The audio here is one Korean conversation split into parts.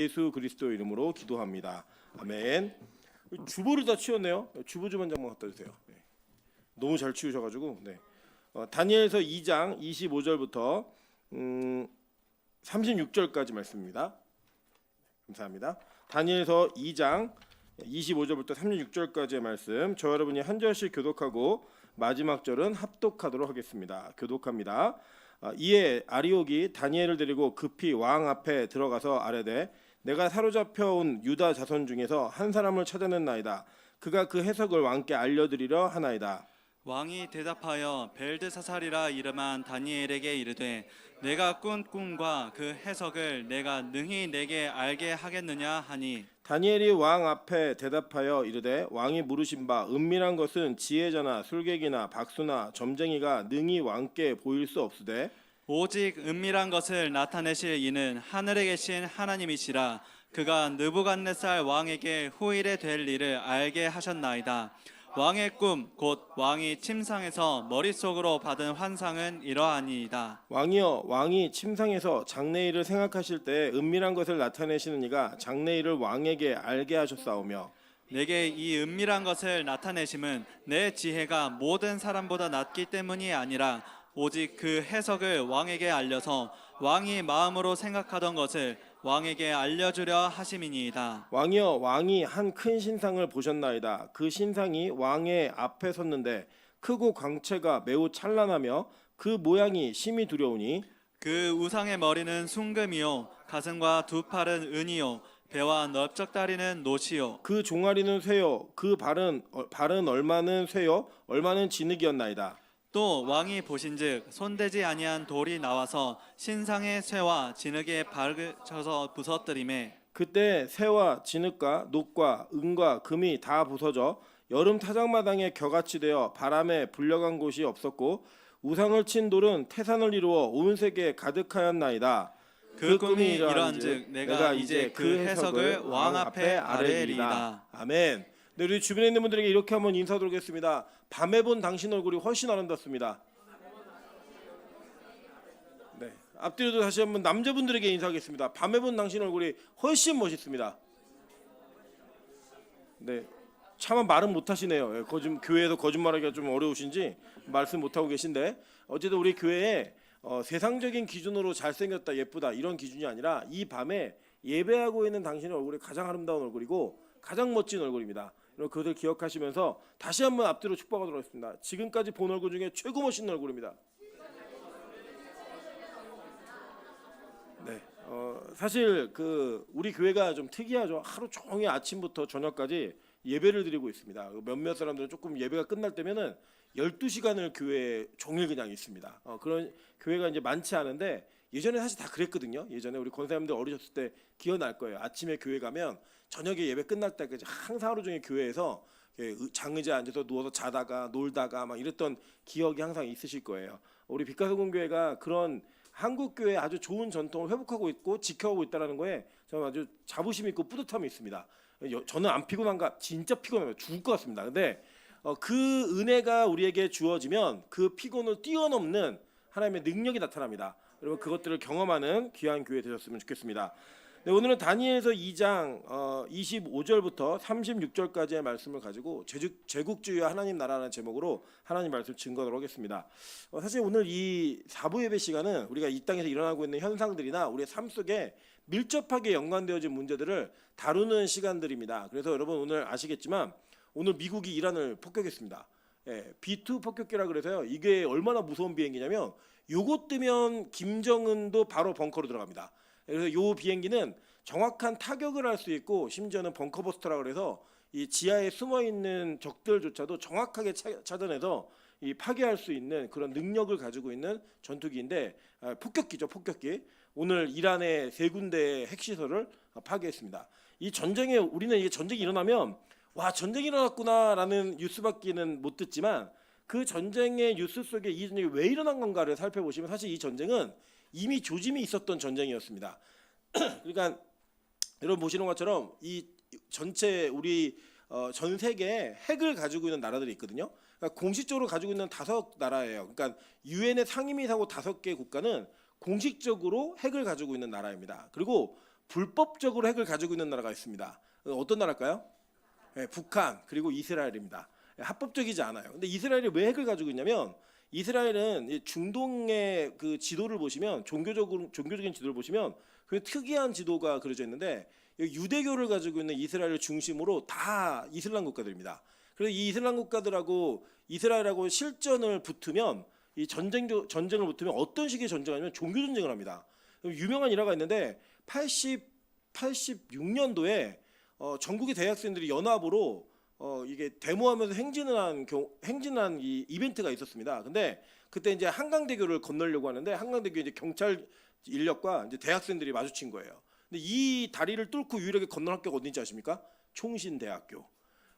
예수 그리스도 이름으로 기도합니다. 아멘. 주보를 다 치웠네요. 주보 좀 한 장만 갖다 주세요. 네. 너무 잘 치우셔가지고. 네. 다니엘서 2장 25절부터 36절까지 말씀입니다. 감사합니다. 다니엘서 2장 25절부터 36절까지의 말씀, 저 여러분이 한 절씩 교독하고 마지막 절은 합독하도록 하겠습니다. 교독합니다. 이에 아리옥이 다니엘을 데리고 급히 왕 앞에 들어가서 아뢰되, 내가 사로잡혀 온 유다 자손 중에서 한 사람을 찾아냈나이다. 그가 그 해석을 왕께 알려드리려 하나이다. 왕이 대답하여 벨드사살이라 이름한 다니엘에게 이르되, 내가 꾼 꿈과 그 해석을 내가 능히 내게 알게 하겠느냐 하니, 다니엘이 왕 앞에 대답하여 이르되, 왕이 물으신 바 은밀한 것은 지혜자나 술객이나 박수나 점쟁이가 능히 왕께 보일 수 없으되, 오직 은밀한 것을 나타내실 이는 하늘에 계신 하나님이시라. 그가 느부갓네살 왕에게 후일에 될 일을 알게 하셨나이다. 왕의 꿈 곧 왕이 침상에서 머릿속으로 받은 환상은 이러하니이다. 왕이여, 왕이 침상에서 장래일을 생각하실 때 은밀한 것을 나타내시는 이가 장래일을 왕에게 알게 하셨사오며, 내게 이 은밀한 것을 나타내심은 내 지혜가 모든 사람보다 낫기 때문이 아니라 오직 그 해석을 왕에게 알려서 왕이 마음으로 생각하던 것을 왕에게 알려주려 하심이니이다. 왕이여, 왕이 한 큰 신상을 보셨나이다. 그 신상이 왕의 앞에 섰는데 크고 광채가 매우 찬란하며 그 모양이 심히 두려우니, 그 우상의 머리는 순금이요 가슴과 두 팔은 은이요 배와 넓적다리는 노시요 그 종아리는 쇠요, 그 발은 얼마는 쇠요, 얼마는 진흙이었나이다. 또 왕이 보신즉 손대지 아니한 돌이 나와서 신상의 쇠와 진흙에 박으셔서 부서뜨리매, 그때 쇠와 진흙과 녹과 은과 금이 다 부서져 여름 타작마당에 겨같이 되어 바람에 불려간 곳이 없었고, 우상을 친 돌은 태산을 이루어 온 세계에 가득하였나이다. 그 꿈이 이러한즉 내가 이제 그 해석을 왕 앞에 아뢰리이다. 아멘. 네, 우리 주변에 있는 분들에게 이렇게 한번 인사드리도록 하겠습니다. 밤에 본 당신 얼굴이 훨씬 아름답습니다. 네, 앞뒤로도 다시 한번 남자분들에게 인사하겠습니다. 밤에 본 당신 얼굴이 훨씬 멋있습니다. 네, 차마 말은 못하시네요. 예, 교회에서 거짓말하기가 좀 어려우신지 말씀 못하고 계신데, 어쨌든 우리 교회에 세상적인 기준으로 잘생겼다, 예쁘다 이런 기준이 아니라 이 밤에 예배하고 있는 당신의 얼굴이 가장 아름다운 얼굴이고 가장 멋진 얼굴입니다. 그것을 기억하시면서 다시 한번 앞뒤로 축복하도록 하겠습니다. 지금까지 본 얼굴 중에 최고 멋있는 얼굴입니다. 네, 사실 우리 교회가 좀 특이하죠. 하루 종일 아침부터 저녁까지 예배를 드리고 있습니다. 몇몇 사람들은 조금 예배가 끝날 때면은 12시간을 교회에 종일 그냥 있습니다. 그런 교회가 이제 많지 않은데, 예전에 사실 다 그랬거든요. 예전에 우리 권사님들 어리셨을 때 기억날 거예요. 아침에 교회 가면 저녁에 예배 끝날 때까지 항상 하루 종일 교회에서 장의자에 앉아서 누워서 자다가 놀다가 막 이랬던 기억이 항상 있으실 거예요. 우리 빛가서공교회가 그런 한국 교회의 아주 좋은 전통을 회복하고 있고 지켜오고 있다는 거에 저는 아주 자부심 있고 뿌듯함이 있습니다. 저는 안 피곤한가? 진짜 피곤해요. 죽을 것 같습니다. 근데 그 은혜가 우리에게 주어지면 그 피곤을 뛰어넘는 하나님의 능력이 나타납니다. 여러분, 그것들을 경험하는 귀한 교회 되셨으면 좋겠습니다. 네, 오늘은 다니엘서 2장 25절부터 36절까지의 말씀을 가지고 제국주의와 하나님 나라라는 제목으로 하나님 말씀 증거하도록 하겠습니다. 사실 오늘 이 사부 예배 시간은 우리가 이 땅에서 일어나고 있는 현상들이나 우리의 삶 속에 밀접하게 연관되어진 문제들을 다루는 시간들입니다. 그래서 여러분 오늘 아시겠지만 오늘 미국이 이란을 폭격했습니다. B2 폭격기라 그래서요. 이게 얼마나 무서운 비행기냐면 요것 뜨면 김정은도 바로 벙커로 들어갑니다. 그래서 이 비행기는 정확한 타격을 할 수 있고, 심지어는 벙커버스터라 그래서 이 지하에 숨어 있는 적들조차도 정확하게 찾아내서 이 파괴할 수 있는 그런 능력을 가지고 있는 전투기인데, 폭격기죠, 폭격기. 오늘 이란의 3군데의 핵시설을 파괴했습니다. 이 전쟁에 우리는 이게 전쟁이 일어나면 와, 전쟁이 일어났구나라는 뉴스밖에는 못 듣지만, 그 전쟁의 뉴스 속에 이 전쟁이 왜 일어난 건가를 살펴보시면 사실 이 전쟁은 이미 조짐이 있었던 전쟁이었습니다. 그러니까 여러분 보시는 것처럼 이 전체 우리 전 세계에 핵을 가지고 있는 나라들이 있거든요. 그러니까 공식적으로 가지고 있는 5나라예요. 그러니까 유엔의 상임이사고 5개 국가는 공식적으로 핵을 가지고 있는 나라입니다. 그리고 불법적으로 핵을 가지고 있는 나라가 있습니다. 어떤 나라일까요? 예, 북한 그리고 이스라엘입니다. 예, 합법적이지 않아요. 근데 이스라엘이 왜 핵을 가지고 있냐면 이스라엘은 이 중동의 그 지도를 보시면 종교적인 지도를 보시면 그 특이한 지도가 그려져 있는데 유대교를 가지고 있는 이스라엘을 중심으로 다 이슬람 국가들입니다. 그래서 이 이슬람 국가들하고 이스라엘하고 실전을 붙으면 이 전쟁을 붙으면 어떤 식의 전쟁을 하냐면 종교 전쟁을 합니다. 유명한 일화가 있는데 86년도에 전국의 대학생들이 연합으로 이게 데모하면서 행진한 이 이벤트가 있었습니다. 근데 그때 이제 한강대교를 건너려고 하는데 한강대교 이제 경찰 인력과 이제 대학생들이 마주친 거예요. 근데 이 다리를 뚫고 유일하게 건너는 학교가 어딘지 아십니까? 총신대학교.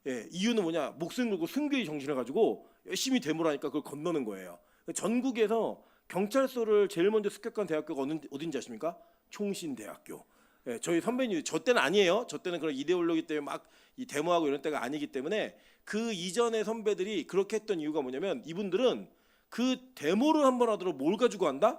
예, 이유는 뭐냐? 목숨 걸고 순교의 정신을 가지고 열심히 데모를 하니까 그걸 건너는 거예요. 전국에서 경찰서를 제일 먼저 습격한 대학교가 어딘지 아십니까? 총신대학교. 예, 저희 선배님, 저 때는 아니에요. 저 때는 그런 이데올로기 때문에 막 이 데모하고 이런 때가 아니기 때문에 그 이전의 선배들이 그렇게 했던 이유가 뭐냐면 이분들은 그 데모를 한번 하도록 뭘 가지고 한다?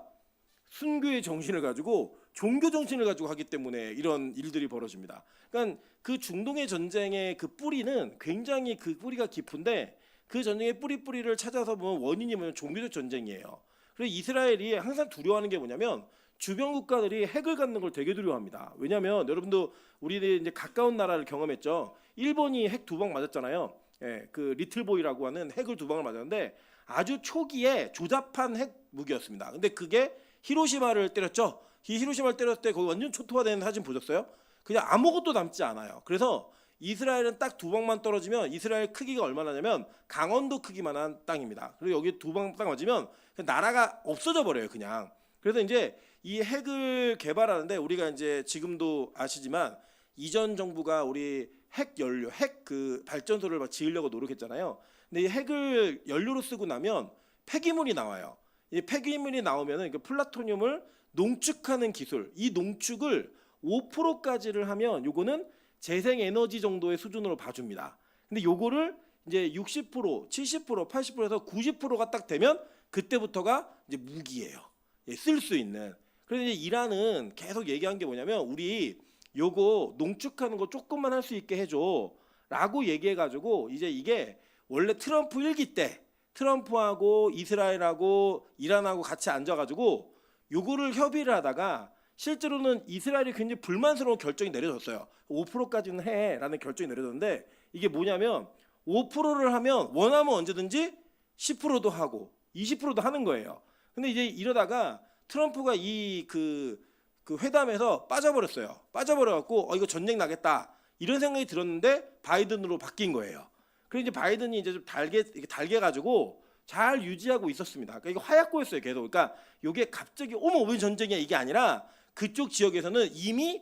순교의 정신을 가지고 종교 정신을 가지고 하기 때문에 이런 일들이 벌어집니다. 그러니까 그 중동의 전쟁의 그 뿌리는 굉장히 그 뿌리가 깊은데 그 전쟁의 뿌리를 찾아서 보면 원인이 뭐냐면 종교적 전쟁이에요. 그래서 이스라엘이 항상 두려워하는 게 뭐냐면 주변 국가들이 핵을 갖는 걸 되게 두려워합니다. 왜냐하면 여러분도 우리들이 이제 가까운 나라를 경험했죠. 일본이 핵 2방 맞았잖아요. 예, 그 리틀보이라고 하는 핵을 2방을 맞았는데 아주 초기에 조잡한 핵 무기였습니다. 근데 그게 히로시마를 때렸죠. 이 히로시마를 때렸을 때 거기 완전 초토화된 사진 보셨어요? 그냥 아무것도 남지 않아요. 그래서 이스라엘은 딱 2방만 떨어지면 이스라엘 크기가 얼마나냐면 강원도 크기만한 땅입니다. 그리고 여기 2방 딱 맞으면 나라가 없어져 버려요, 그냥. 그래서 이제 이 핵을 개발하는데 우리가 이제 지금도 아시지만 이전 정부가 우리 핵 연료, 핵 그 발전소를 막 지으려고 노력했잖아요. 근데 이 핵을 연료로 쓰고 나면 폐기물이 나와요. 이 폐기물이 나오면은 그 플라토늄을 농축하는 기술, 이 농축을 5%까지를 하면 요거는 재생 에너지 정도의 수준으로 봐줍니다. 근데 요거를 이제 60%, 70%, 80%에서 90%가 딱 되면 그때부터가 이제 무기예요. 쓸 수 있는. 그래서 이제 이란은 계속 얘기한 게 뭐냐면 우리 요거 농축하는 거 조금만 할 수 있게 해줘라고 얘기해가지고 이제 이게 원래 트럼프 1기 때 트럼프하고 이스라엘하고 이란하고 같이 앉아가지고 요거를 협의를 하다가 실제로는 이스라엘이 굉장히 불만스러운 결정이 내려졌어요. 5%까지는 해라는 결정이 내려졌는데 이게 뭐냐면 5%를 하면 원하면 언제든지 10%도 하고 20%도 하는 거예요. 근데 이제 이러다가 트럼프가 이 그 회담에서 빠져버렸어요. 빠져버려갖고 이거 전쟁 나겠다 이런 생각이 들었는데 바이든으로 바뀐 거예요. 그래서 이제 바이든이 이제 좀 달게 가지고 잘 유지하고 있었습니다. 그러니까 이거 화약고였어요, 계속. 그러니까 이게 갑자기 어머 왜 전쟁이야 이게 아니라 그쪽 지역에서는 이미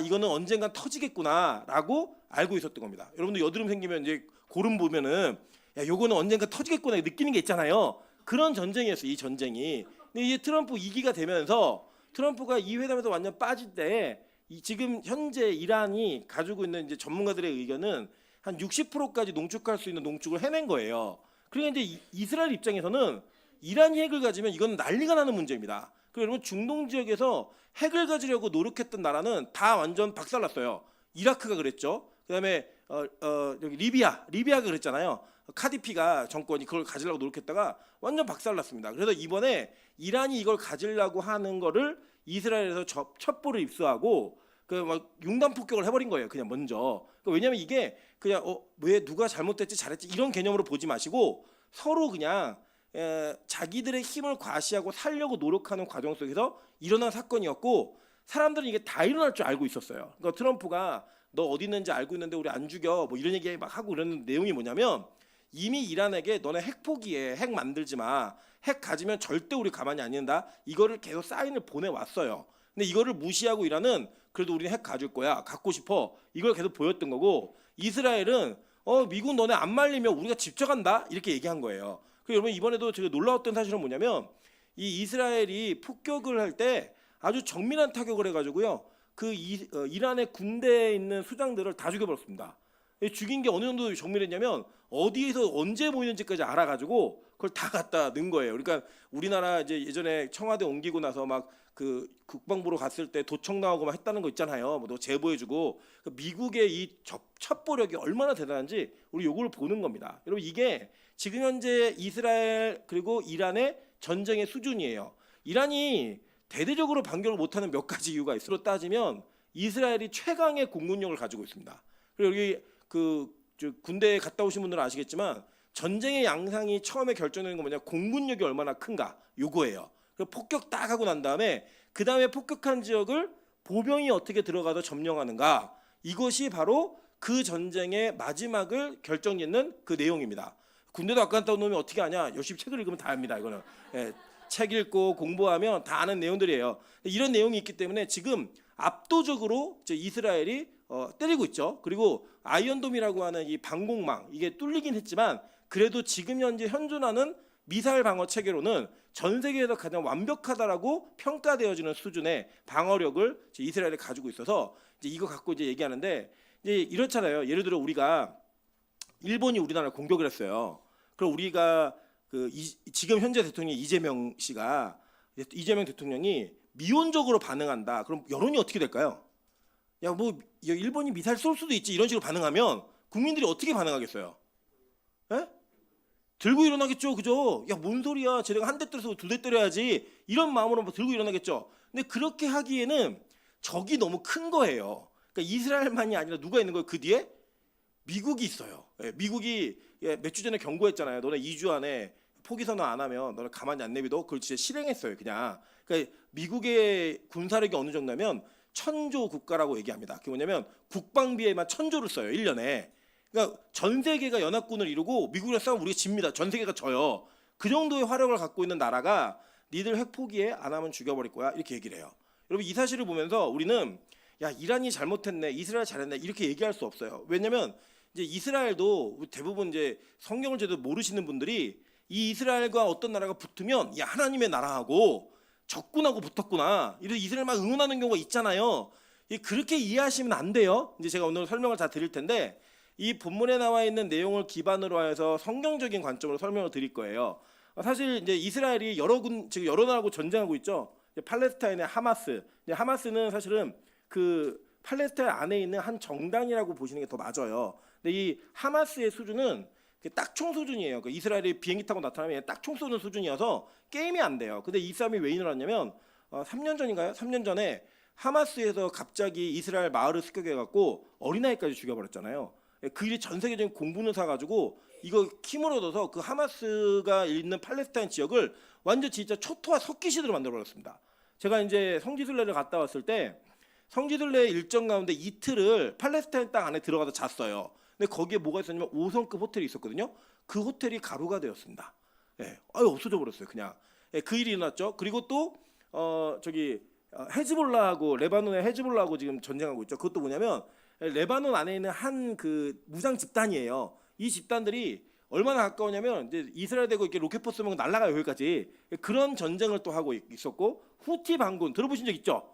이거는 언젠간 터지겠구나라고 알고 있었던 겁니다. 여러분들 여드름 생기면 이제 고름 보면은 야 요거는 언젠가 터지겠구나 느끼는 게 있잖아요. 그런 전쟁이었어요, 이 전쟁이. 근데 이제 트럼프 2기가 되면서 트럼프가 이 회담에서 완전 빠질 때 지금 현재 이란이 가지고 있는 이제 전문가들의 의견은 한 60%까지 농축할 수 있는 농축을 해낸 거예요. 그러니까 이제 이스라엘 입장에서는 이란이 핵을 가지면 이건 난리가 나는 문제입니다. 그리고 여러분 중동 지역에서 핵을 가지려고 노력했던 나라는 다 완전 박살났어요. 이라크가 그랬죠. 그다음에 여기 리비아가 그랬잖아요. 카디피가 정권이 그걸 가지려고 노력했다가 완전 박살났습니다. 그래서 이번에 이란이 이걸 가지려고 하는 거를 이스라엘에서 첩보를 입수하고 그 막 융단 폭격을 해버린 거예요. 그냥 먼저. 왜냐하면 이게 그냥 왜 누가 잘못됐지 잘했지 이런 개념으로 보지 마시고 서로 그냥 자기들의 힘을 과시하고 살려고 노력하는 과정 속에서 일어난 사건이었고 사람들은 이게 다 일어날 줄 알고 있었어요. 그러니까 트럼프가 너 어디 있는지 알고 있는데 우리 안 죽여 뭐 이런 얘기 막 하고 이러는 내용이 뭐냐면 이미 이란에게 너네 핵 포기해, 핵 만들지 마, 핵 가지면 절대 우리 가만히 안 있는다 이거를 계속 사인을 보내왔어요. 근데 이거를 무시하고 이란은 그래도 우리는 핵 가질 거야, 갖고 싶어 이걸 계속 보였던 거고 이스라엘은 미국 너네 안 말리면 우리가 집적한다 이렇게 얘기한 거예요. 그리고 여러분 이번에도 제가 놀라웠던 사실은 뭐냐면 이 이스라엘이 폭격을 할 때 아주 정밀한 타격을 해가지고요 그 이란의 군대에 있는 수장들을 다 죽여버렸습니다. 죽인 게 어느 정도 정밀했냐면 어디에서 언제 모이는지까지 알아가지고 그걸 다 갖다 넣은 거예요. 그러니까 우리나라 이제 예전에 청와대 옮기고 나서 막 그 국방부로 갔을 때 도청 나오고 막 했다는 거 있잖아요. 뭐 제보해주고 미국의 이 첩보력이 얼마나 대단한지 우리 요걸 보는 겁니다. 여러분 이게 지금 현재 이스라엘 그리고 이란의 전쟁의 수준이에요. 이란이 대대적으로 반격을 못하는 몇 가지 이유가 있어요. 따지면 이스라엘이 최강의 공군력을 가지고 있습니다. 그리고 여기 군대에 갔다 오신 분들은 아시겠지만 전쟁의 양상이 처음에 결정되는 건 뭐냐, 공군력이 얼마나 큰가 요거예요. 그리고 폭격 딱 하고 난 다음에 그 다음에 폭격한 지역을 보병이 어떻게 들어가서 점령하는가, 이것이 바로 그 전쟁의 마지막을 결정짓는 그 내용입니다. 군대도 아까 갔다 온 놈이 어떻게 하냐, 열심히 책을 읽으면 다 합니다. 이거는 책 읽고 공부하면 다 아는 내용들이에요. 이런 내용이 있기 때문에 지금 압도적으로 이제 이스라엘이 때리고 있죠. 그리고 아이언돔이라고 하는 이 방공망, 이게 뚫리긴 했지만 그래도 지금 현재 현존하는 미사일 방어 체계로는 전 세계에서 가장 완벽하다라고 평가되어지는 수준의 방어력을 이스라엘이 가지고 있어서 이제 이거 갖고 이제 얘기하는데, 이제 이렇잖아요. 예를 들어 우리가 일본이 우리나라를 공격을 했어요. 그럼 우리가 지금 현재 대통령이 이재명 대통령이 미온적으로 반응한다. 그럼 여론이 어떻게 될까요? 야, 뭐 일본이 미사일 쏠 수도 있지, 이런 식으로 반응하면 국민들이 어떻게 반응하겠어요? 에? 들고 일어나겠죠, 그죠? 야, 뭔 소리야? 쟤네가 한 대 때려서 두 대 때려야지. 이런 마음으로 들고 일어나겠죠. 근데 그렇게 하기에는 적이 너무 큰 거예요. 그러니까 이스라엘만이 아니라 누가 있는 거예요? 그 뒤에 미국이 있어요. 미국이 몇 주 전에 경고했잖아요. 너네 2주 안에 포기 선언 안 하면 너네 가만히 안 내비둬. 그걸 진짜 실행했어요, 그냥. 그러니까 미국의 군사력이 어느 정도냐면 1000조 국가라고 얘기합니다. 그게 뭐냐면 국방비에만 1000조를 써요, 1년에. 그러니까 전 세계가 연합군을 이루고 미국이랑 싸우면 우리가 집니다. 전 세계가 져요. 그 정도의 화력을 갖고 있는 나라가 니들 핵 포기해? 안 하면 죽여버릴 거야, 이렇게 얘기를 해요. 여러분 이 사실을 보면서 우리는 야, 이란이 잘못했네, 이스라엘 잘했네, 이렇게 얘기할 수 없어요. 왜냐면 이제 이스라엘도 대부분 이제 성경을 제대로 모르시는 분들이 이 이스라엘과 어떤 나라가 붙으면 야, 하나님의 나라하고 적군하고 붙었구나, 이래서 이스라엘만 응원하는 경우가 있잖아요. 그렇게 이해하시면 안 돼요. 이제 제가 오늘 설명을 다 드릴 텐데 이 본문에 나와 있는 내용을 기반으로 해서 성경적인 관점으로 설명을 드릴 거예요. 사실 이제 이스라엘이 지금 여러 나라하고 전쟁하고 있죠. 팔레스타인의 하마스. 하마스는 사실은 그 팔레스타인 안에 있는 한 정당이라고 보시는 게 더 맞아요. 근데 이 하마스의 수준은 딱총 수준이에요. 그 이스라엘이 비행기 타고 나타나면 딱총 쏘는 수준이어서 게임이 안 돼요. 근데 이 싸움이 왜 일어났냐면 3년 전인가요? 3년 전에 하마스에서 갑자기 이스라엘 마을을 습격해갖고 어린아이까지 죽여버렸잖아요. 그 일이 전 세계적인 공분을 사가지고 이거 힘을 얻어서 그 하마스가 있는 팔레스타인 지역을 완전 진짜 초토화 석기시대로 만들어버렸습니다. 제가 이제 성지순례를 갔다 왔을 때 성지순례 일정 가운데 이틀을 팔레스타인 땅 안에 들어가서 잤어요. 근데 거기에 뭐가 있었냐면 5성급 호텔이 있었거든요. 그 호텔이 가루가 되었습니다. 없어져 버렸어요, 그냥. 그 일이 일어났죠. 그리고 또 헤즈볼라하고, 레바논의 헤즈볼라하고 지금 전쟁하고 있죠. 그것도 뭐냐면 레바논 안에 있는 한 그 무장 집단이에요. 이 집단들이 얼마나 가까우냐면 이제 이스라엘 대고 이렇게 로켓포 쏘면 날아가요, 여기까지. 그런 전쟁을 또 하고 있었고, 후티 반군 들어보신 적 있죠?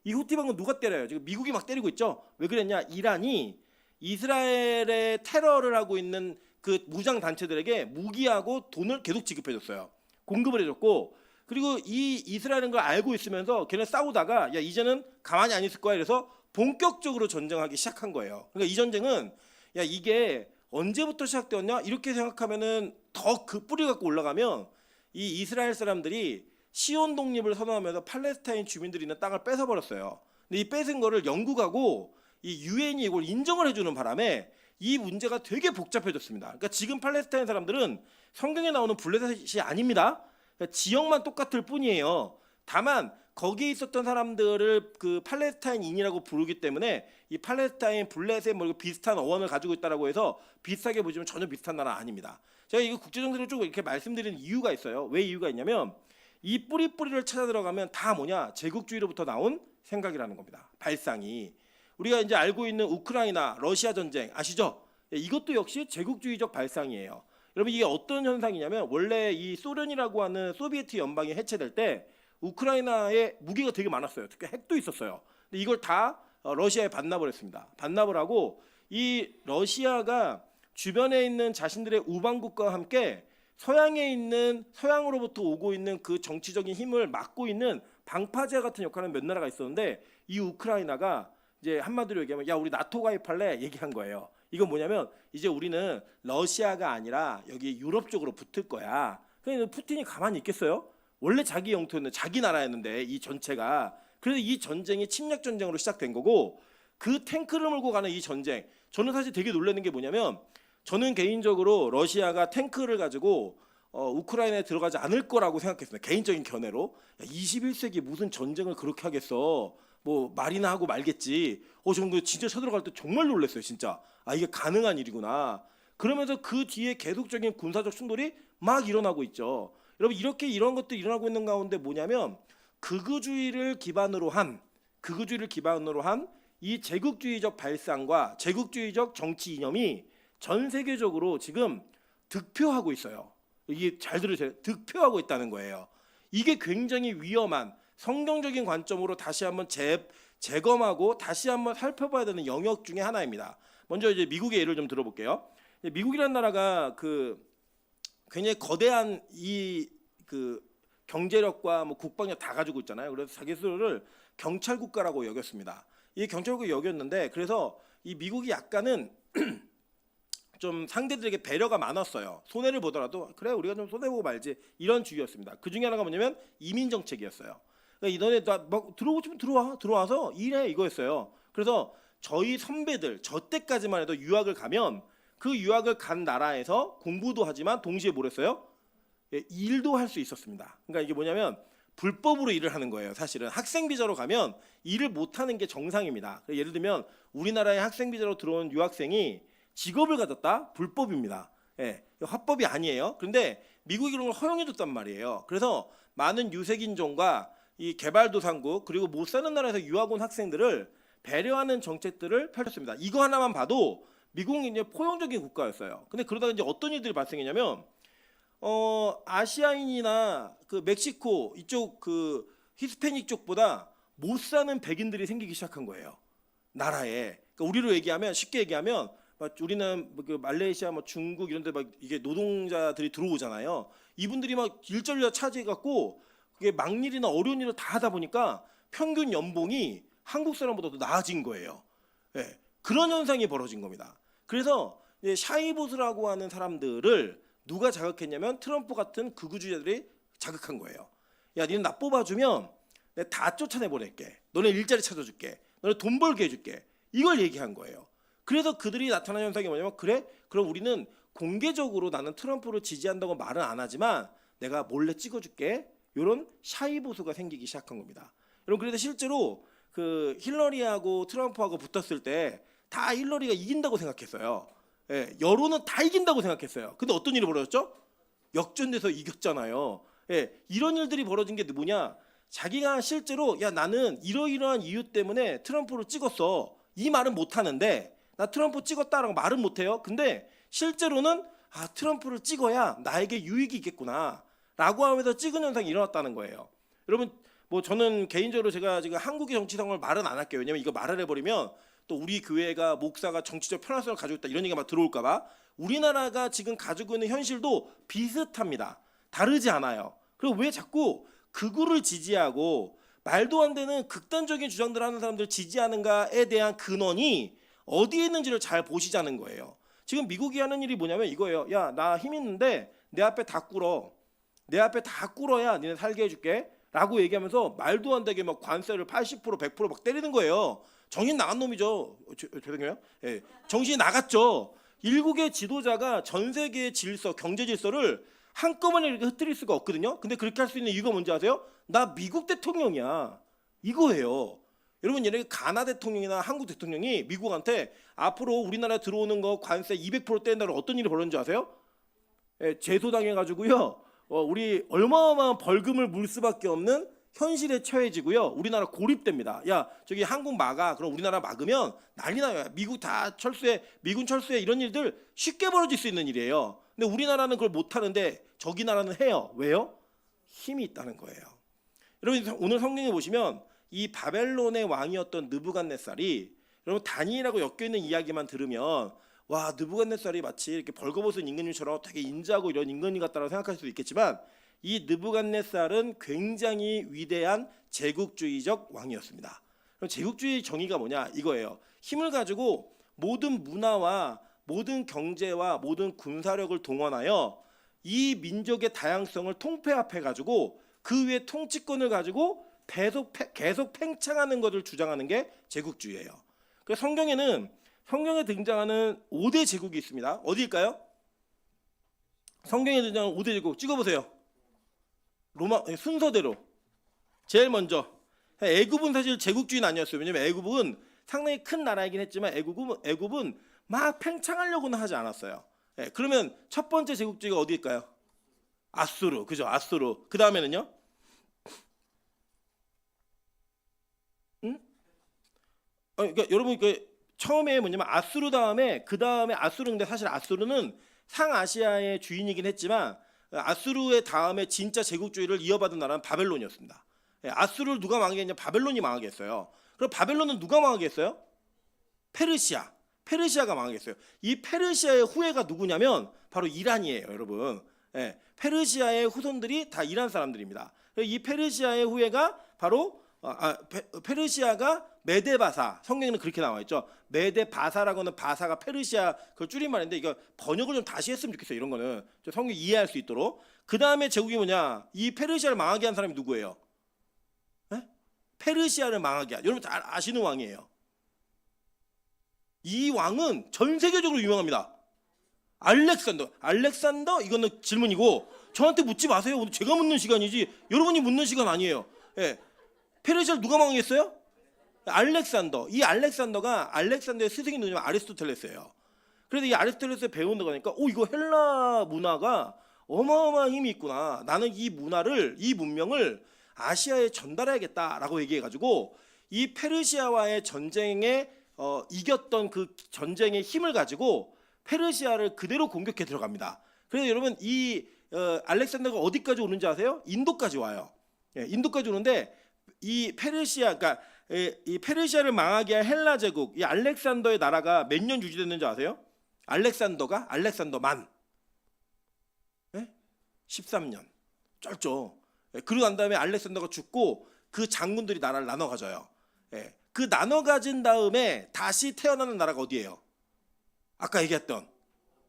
이 후티 반군 누가 때려요? 지금 미국이 막 때리고 있죠. 왜 그랬냐? 이란이 이스라엘의 테러를 하고 있는 그 무장 단체들에게 무기하고 돈을 계속 지급해줬어요. 공급을 해줬고, 그리고 이 이스라엘은 걸 알고 있으면서 걔네 싸우다가 야, 이제는 가만히 안 있을 거야, 이래서 본격적으로 전쟁하기 시작한 거예요. 그러니까 이 전쟁은 야, 이게 언제부터 시작되었냐, 이렇게 생각하면은 더 그 뿌리 갖고 올라가면 이 이스라엘 사람들이 시온 독립을 선언하면서 팔레스타인 주민들이 있는 땅을 뺏어버렸어요. 근데 이 뺏은 거를 영국하고 이 유엔이 이걸 인정을 해주는 바람에 이 문제가 되게 복잡해졌습니다. 그러니까 지금 팔레스타인 사람들은 성경에 나오는 블레셋이 아닙니다. 그러니까 지역만 똑같을 뿐이에요. 다만 거기에 있었던 사람들을 그 팔레스타인인이라고 부르기 때문에 이 팔레스타인, 블레셋 뭐 비슷한 어원을 가지고 있다라고 해서 비슷하게 보시면 전혀 비슷한 나라 아닙니다. 제가 이거 국제정세를 쭉 이렇게 말씀드리는 이유가 있어요. 왜 이유가 있냐면 이 뿌리를 찾아 들어가면 다 뭐냐, 제국주의로부터 나온 생각이라는 겁니다. 발상이. 우리가 이제 알고 있는 우크라이나, 러시아 전쟁 아시죠? 이것도 역시 제국주의적 발상이에요. 여러분 이게 어떤 현상이냐면 원래 이 소련이라고 하는 소비에트 연방이 해체될 때 우크라이나에 무기가 되게 많았어요. 특히 핵도 있었어요. 근데 이걸 다 러시아에 반납을 했습니다. 반납을 하고 이 러시아가 주변에 있는 자신들의 우방국가와 함께 서양에 있는 서양으로부터 오고 있는 그 정치적인 힘을 막고 있는 방파제 같은 역할을 몇 나라가 있었는데 이 우크라이나가 이제 한마디로 얘기하면 야 우리 나토 가입할래 얘기한 거예요. 이건 뭐냐면 이제 우리는 러시아가 아니라 여기 유럽 쪽으로 붙을 거야. 그러니까 푸틴이 가만히 있겠어요? 원래 자기 영토였는데 자기 나라였는데 이 전체가 그래서 이 전쟁이 침략 전쟁으로 시작된 거고 그 탱크를 몰고 가는 이 전쟁 저는 사실 되게 놀라는 게 뭐냐면 저는 개인적으로 러시아가 탱크를 가지고 우크라이나에 들어가지 않을 거라고 생각했습니다. 개인적인 견해로 21세기 무슨 전쟁을 그렇게 하겠어. 뭐 말이나 하고 말겠지. 저는 그 진짜 쳐들어갈 때 정말 놀랐어요. 진짜 이게 가능한 일이구나. 그러면서 그 뒤에 계속적인 군사적 충돌이 막 일어나고 있죠. 여러분 이렇게 이런 것들이 일어나고 있는 가운데 뭐냐면 극우주의를 기반으로 한 이 제국주의적 발상과 제국주의적 정치 이념이 전 세계적으로 지금 득표하고 있어요. 이게 잘 들으세요. 득표하고 있다는 거예요. 이게 굉장히 위험한 성경적인 관점으로 다시 한번 재검하고 다시 한번 살펴봐야 되는 영역 중에 하나입니다. 먼저 이제 미국의 예를 좀 들어볼게요. 미국이라는 나라가 굉장히 거대한 경제력과 뭐 국방력 다 가지고 있잖아요. 그래서 자기 스스로를 경찰 국가라고 여겼습니다. 이 경찰국이 여겼는데 그래서 이 미국이 약간은 좀 상대들에게 배려가 많았어요. 손해를 보더라도 그래 우리가 좀 손해 보고 말지 이런 주의였습니다. 그 중에 하나가 뭐냐면 이민 정책이었어요. 그러니까 너네 막 들어오고 싶으면 들어와서 일해 이거였어요. 그래서 저희 선배들 저 때까지만 해도 유학을 가면 그 유학을 간 나라에서 공부도 하지만 동시에 뭘 했어요? 일도 할 수 있었습니다. 그러니까 이게 뭐냐면 불법으로 일을 하는 거예요. 사실은 학생 비자로 가면 일을 못 하는 게 정상입니다. 예를 들면 우리나라에 학생 비자로 들어온 유학생이 직업을 가졌다? 불법입니다. 합법이 아니에요. 그런데 미국이 이런 걸 허용해줬단 말이에요. 그래서 많은 유색인종과 이 개발도상국 그리고 못 사는 나라에서 유학 온 학생들을 배려하는 정책들을 펼쳤습니다. 이거 하나만 봐도 미국은 이제 포용적인 국가였어요. 근데 그러다가 이제 어떤 일들이 발생했냐면 아시아인이나 그 멕시코 이쪽 그 히스패닉 쪽보다 못 사는 백인들이 생기기 시작한 거예요. 나라에. 그러니까 우리로 얘기하면 쉽게 얘기하면 우리는 그 말레이시아, 뭐 중국 이런 데 막 이게 노동자들이 들어오잖아요. 이분들이 막 일자리를 차지해 갖고 그게 막일이나 어려운 일을 다 하다 보니까 평균 연봉이 한국 사람보다 더 나아진 거예요. 그런 현상이 벌어진 겁니다. 그래서 샤이보스라고 하는 사람들을 누가 자극했냐면 트럼프 같은 극우주의자들이 자극한 거예요. 야, 니는 나 뽑아주면 내가 다 쫓아내 보낼게. 너네 일자리 찾아줄게. 너네 돈 벌게 해줄게. 이걸 얘기한 거예요. 그래서 그들이 나타난 현상이 뭐냐면 그래? 그럼 우리는 공개적으로 나는 트럼프를 지지한다고 말은 안 하지만 내가 몰래 찍어줄게. 이런 샤이보수가 생기기 시작한 겁니다. 여러분 그래서 실제로 그 힐러리하고 트럼프하고 붙었을 때 다 힐러리가 이긴다고 생각했어요. 여론은 다 이긴다고 생각했어요. 근데 어떤 일이 벌어졌죠? 역전돼서 이겼잖아요. 이런 일들이 벌어진 게 뭐냐? 자기가 실제로 야 나는 이러이러한 이유 때문에 트럼프를 찍었어. 이 말은 못 하는데 나 트럼프 찍었다라고 말은 못 해요. 근데 실제로는 트럼프를 찍어야 나에게 유익이 있겠구나 라고 하면서 찍은 현상이 일어났다는 거예요. 여러분 뭐 저는 개인적으로 제가 지금 한국의 정치 상황을 말은 안 할게요. 왜냐면 이거 말을 해버리면 또 우리 교회가 목사가 정치적 편향성을 가지고 있다 이런 얘기가 막 들어올까 봐. 우리나라가 지금 가지고 있는 현실도 비슷합니다. 다르지 않아요. 그리고 왜 자꾸 극우를 지지하고 말도 안 되는 극단적인 주장들을 하는 사람들을 지지하는가에 대한 근원이 어디에 있는지를 잘 보시자는 거예요. 지금 미국이 하는 일이 뭐냐면 이거예요. 야, 나 힘 있는데 내 앞에 다 꿇어. 내 앞에 다 꿇어야 니네 살게 해줄게 라고 얘기하면서 말도 안 되게 막 관세를 80% 100% 막 때리는 거예요. 정신 나간 놈이죠. 죄송해요. 정신이 나갔죠. 일국의 지도자가 전 세계의 질서, 경제 질서를 한꺼번에 이렇게 흐트릴 수가 없거든요. 근데 그렇게 할 수 있는 이유가 뭔지 아세요? 나 미국 대통령이야. 이거예요. 여러분 얘네 가나 대통령이나 한국 대통령이 미국한테 앞으로 우리나라에 들어오는 거 관세 200% 뗀다고 어떤 일이 벌어졌는지 아세요? 제소당해가지고요. 우리 어마어마한 벌금을 물 수밖에 없는 현실에 처해지고요. 우리나라 고립됩니다. 야 저기 한국 막아. 그럼 우리나라 막으면 난리 나요. 미국 다 철수해. 미군 철수해. 이런 일들 쉽게 벌어질 수 있는 일이에요. 근데 우리나라는 그걸 못하는데 저기 나라는 해요. 왜요? 힘이 있다는 거예요. 여러분 오늘 성경에 보시면 이 바벨론의 왕이었던 느부갓네살이 여러분 다니엘하고 엮여 있는 이야기만 들으면 와 느부갓네살이 마치 이렇게 벌거벗은 임금님처럼 되게 인자하고 이런 임금님 같다고 생각할 수도 있겠지만 이 느부갓네살은 굉장히 위대한 제국주의적 왕이었습니다. 그럼 제국주의 정의가 뭐냐 이거예요. 힘을 가지고 모든 문화와 모든 경제와 모든 군사력을 동원하여 이 민족의 다양성을 통폐합해 가지고 그 위에 통치권을 가지고 계속 팽창하는 것을 주장하는 게 제국주의예요. 그래서 성경에 등장하는 5대 제국이 있습니다. 어디일까요? 성경에 등장하는 5대 제국 찍어보세요. 로마 순서대로 제일 먼저 애굽은 사실 제국주의는 아니었어요. 왜냐하면 애굽은 상당히 큰 나라이긴 했지만 애굽은 막 팽창하려고는 하지 않았어요. 그러면 첫 번째 제국주의가 어디일까요? 아수르, 그죠? 아수르. 그 다음에는요? 그러니까 여러분 처음에 뭐냐면 아수르 다음에 그 다음에 아수르인데 사실 아수르는 상아시아의 주인이긴 했지만 아수르의 다음에 진짜 제국주의를 이어받은 나라는 바벨론이었습니다. 아수르를 누가 망하게 했냐? 바벨론이 망하게 했어요. 그럼 바벨론은 누가 망하게 했어요? 페르시아가 망하게 했어요. 이 페르시아의 후예가 누구냐면 바로 이란이에요, 여러분. 페르시아의 후손들이 다 이란 사람들입니다. 이 페르시아의 후예가 바로 페르시아가 메데바사, 성경에는 그렇게 나와 있죠. 메데바사라고는 바사가 페르시아 그 줄임말인데 이거 번역을 좀 다시 했으면 좋겠어요. 이런 거는 성경 이해할 수 있도록. 그 다음에 제국이 뭐냐? 이 페르시아를 망하게 한 사람이 누구예요? 페르시아를 망하게 한 여러분 잘 아시는 왕이에요. 이 왕은 전 세계적으로 유명합니다. 알렉산더 이거는 질문이고 저한테 묻지 마세요. 오늘 제가 묻는 시간이지 여러분이 묻는 시간 아니에요. 페르시아를 누가 망했어요? 알렉산더. 이 알렉산더의 스승이 누구냐면 아리스토텔레스예요. 그래서 이 아리스토텔레스 배운다 보니까 이거 헬라 문화가 어마어마한 힘이 있구나. 나는 이 문명을 아시아에 전달해야겠다라고 얘기해가지고 이 페르시아와의 전쟁에 이겼던 그 전쟁의 힘을 가지고 페르시아를 그대로 공격해 들어갑니다. 그래서 여러분 이 알렉산더가 어디까지 오는지 아세요? 인도까지 와요. 인도까지 오는데 이 페르시아가 이 페르시아를 망하게 한 헬라 제국 이 알렉산더의 나라가 몇 년 유지됐는지 아세요? 알렉산더만 13년 짧죠. 그러고 난 다음에 알렉산더가 죽고 그 장군들이 나라를 나눠 가져요. 그 나눠 가진 다음에 다시 태어나는 나라가 어디예요? 아까 얘기했던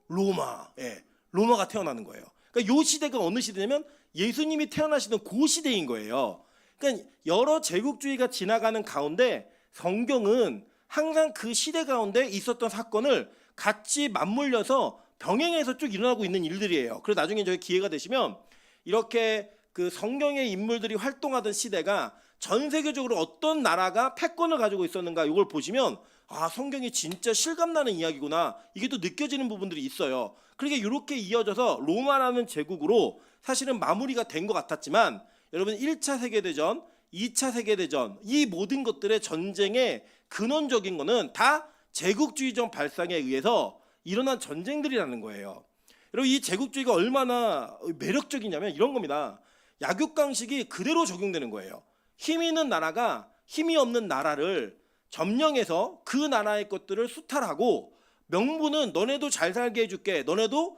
로마. 로마가 태어나는 거예요. 그러니까 이 시대가 어느 시대냐면 예수님이 태어나시던 그 시대인 거예요. 그러니까 여러 제국주의가 지나가는 가운데 성경은 항상 그 시대 가운데 있었던 사건을 같이 맞물려서 병행해서 쭉 일어나고 있는 일들이에요. 그래서 나중에 저희 기회가 되시면 이렇게 그 성경의 인물들이 활동하던 시대가 전 세계적으로 어떤 나라가 패권을 가지고 있었는가 이걸 보시면 성경이 진짜 실감나는 이야기구나 이게 또 느껴지는 부분들이 있어요. 그러니까 이렇게 이어져서 로마라는 제국으로 사실은 마무리가 된 것 같았지만 여러분 1차 세계대전, 2차 세계대전 이 모든 것들의 전쟁의 근원적인 거는 다 제국주의적 발상에 의해서 일어난 전쟁들이라는 거예요. 여러분 이 제국주의가 얼마나 매력적이냐면 이런 겁니다. 약육강식이 그대로 적용되는 거예요. 힘 있는 나라가 힘이 없는 나라를 점령해서 그 나라의 것들을 수탈하고 명분은 너네도 잘 살게 해줄게, 너네도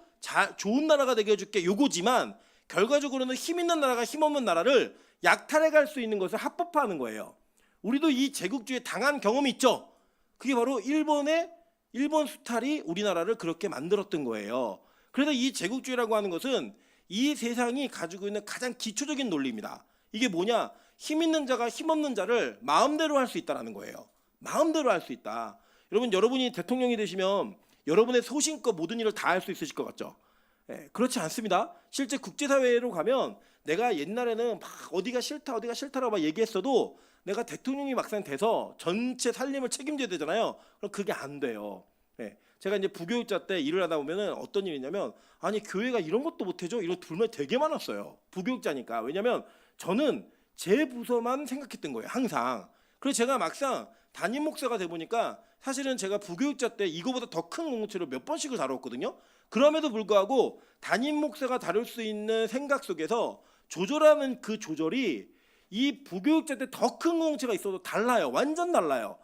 좋은 나라가 되게 해줄게 요거지만 결과적으로는 힘 있는 나라가 힘 없는 나라를 약탈해 갈 수 있는 것을 합법화하는 거예요. 우리도 이 제국주의에 당한 경험이 있죠. 그게 바로 일본 수탈이 우리나라를 그렇게 만들었던 거예요. 그래서 이 제국주의라고 하는 것은 이 세상이 가지고 있는 가장 기초적인 논리입니다. 이게 뭐냐? 힘 있는 자가 힘 없는 자를 마음대로 할 수 있다라는 거예요. 마음대로 할 수 있다. 여러분이 대통령이 되시면 여러분의 소신껏 모든 일을 다 할 수 있으실 것 같죠? 그렇지 않습니다. 실제 국제사회로 가면 내가 옛날에는 막 어디가 싫다라고 막 얘기했어도 내가 대통령이 막상 돼서 전체 살림을 책임져야 되잖아요. 그럼 그게 안 돼요. 제가 이제 부교육자 때 일을 하다 보면은 어떤 일이 있냐면 아니 교회가 이런 것도 못해줘 이런 불만이 되게 많았어요. 부교육자니까. 왜냐면 저는 제 부서만 생각했던 거예요. 항상. 그래서 제가 막상 담임 목사가 돼 보니까 사실은 제가 부교육자 때 이거보다 더 큰 공동체를 몇 번씩을 다뤘거든요. 그럼에도 불구하고 담임 목사가 다룰 수 있는 생각 속에서 조절하는 그 조절이 이 부교육자 때 더 큰 공동체가 있어도 달라요. 완전 달라요.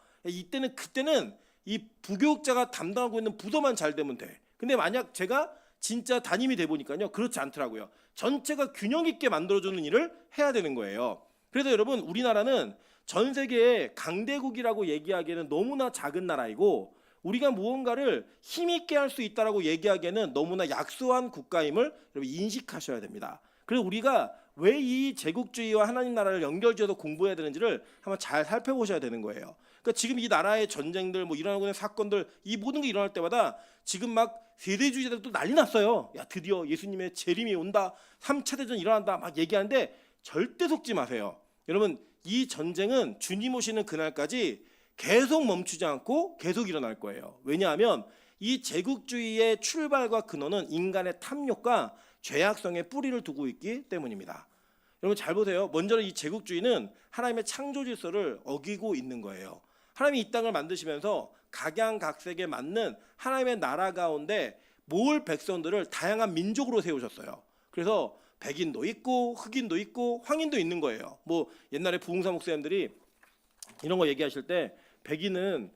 그때는 이 부교육자가 담당하고 있는 부서만 잘 되면 돼. 근데 만약 제가 진짜 담임이 돼 보니까요, 그렇지 않더라고요. 전체가 균형 있게 만들어주는 일을 해야 되는 거예요. 그래서 여러분, 우리나라는 전 세계의 강대국이라고 얘기하기에는 너무나 작은 나라이고, 우리가 무언가를 힘있게 할 수 있다라고 얘기하기에는 너무나 약소한 국가임을 여러분 인식하셔야 됩니다. 그래서 우리가 왜 이 제국주의와 하나님 나라를 연결지어서 공부해야 되는지를 한번 잘 살펴보셔야 되는 거예요. 그러니까 지금 이 나라의 전쟁들, 뭐 일어나고 있는 사건들, 이 모든 게 일어날 때마다 지금 막 세대주의자들 또 난리 났어요. 야, 드디어 예수님의 재림이 온다, 3차 대전 일어난다 막 얘기하는데 절대 속지 마세요. 여러분, 이 전쟁은 주님 오시는 그날까지 계속 멈추지 않고 계속 일어날 거예요. 왜냐하면 이 제국주의의 출발과 근원은 인간의 탐욕과 죄악성의 뿌리를 두고 있기 때문입니다. 여러분 잘 보세요. 먼저 이 제국주의는 하나님의 창조 질서를 어기고 있는 거예요. 하나님이 이 땅을 만드시면서 각양각색에 맞는 하나님의 나라 가운데 모을 백성들을 다양한 민족으로 세우셨어요. 그래서 백인도 있고 흑인도 있고 황인도 있는 거예요. 뭐 옛날에 부흥사 목사님들이 이런 거 얘기하실 때 백인은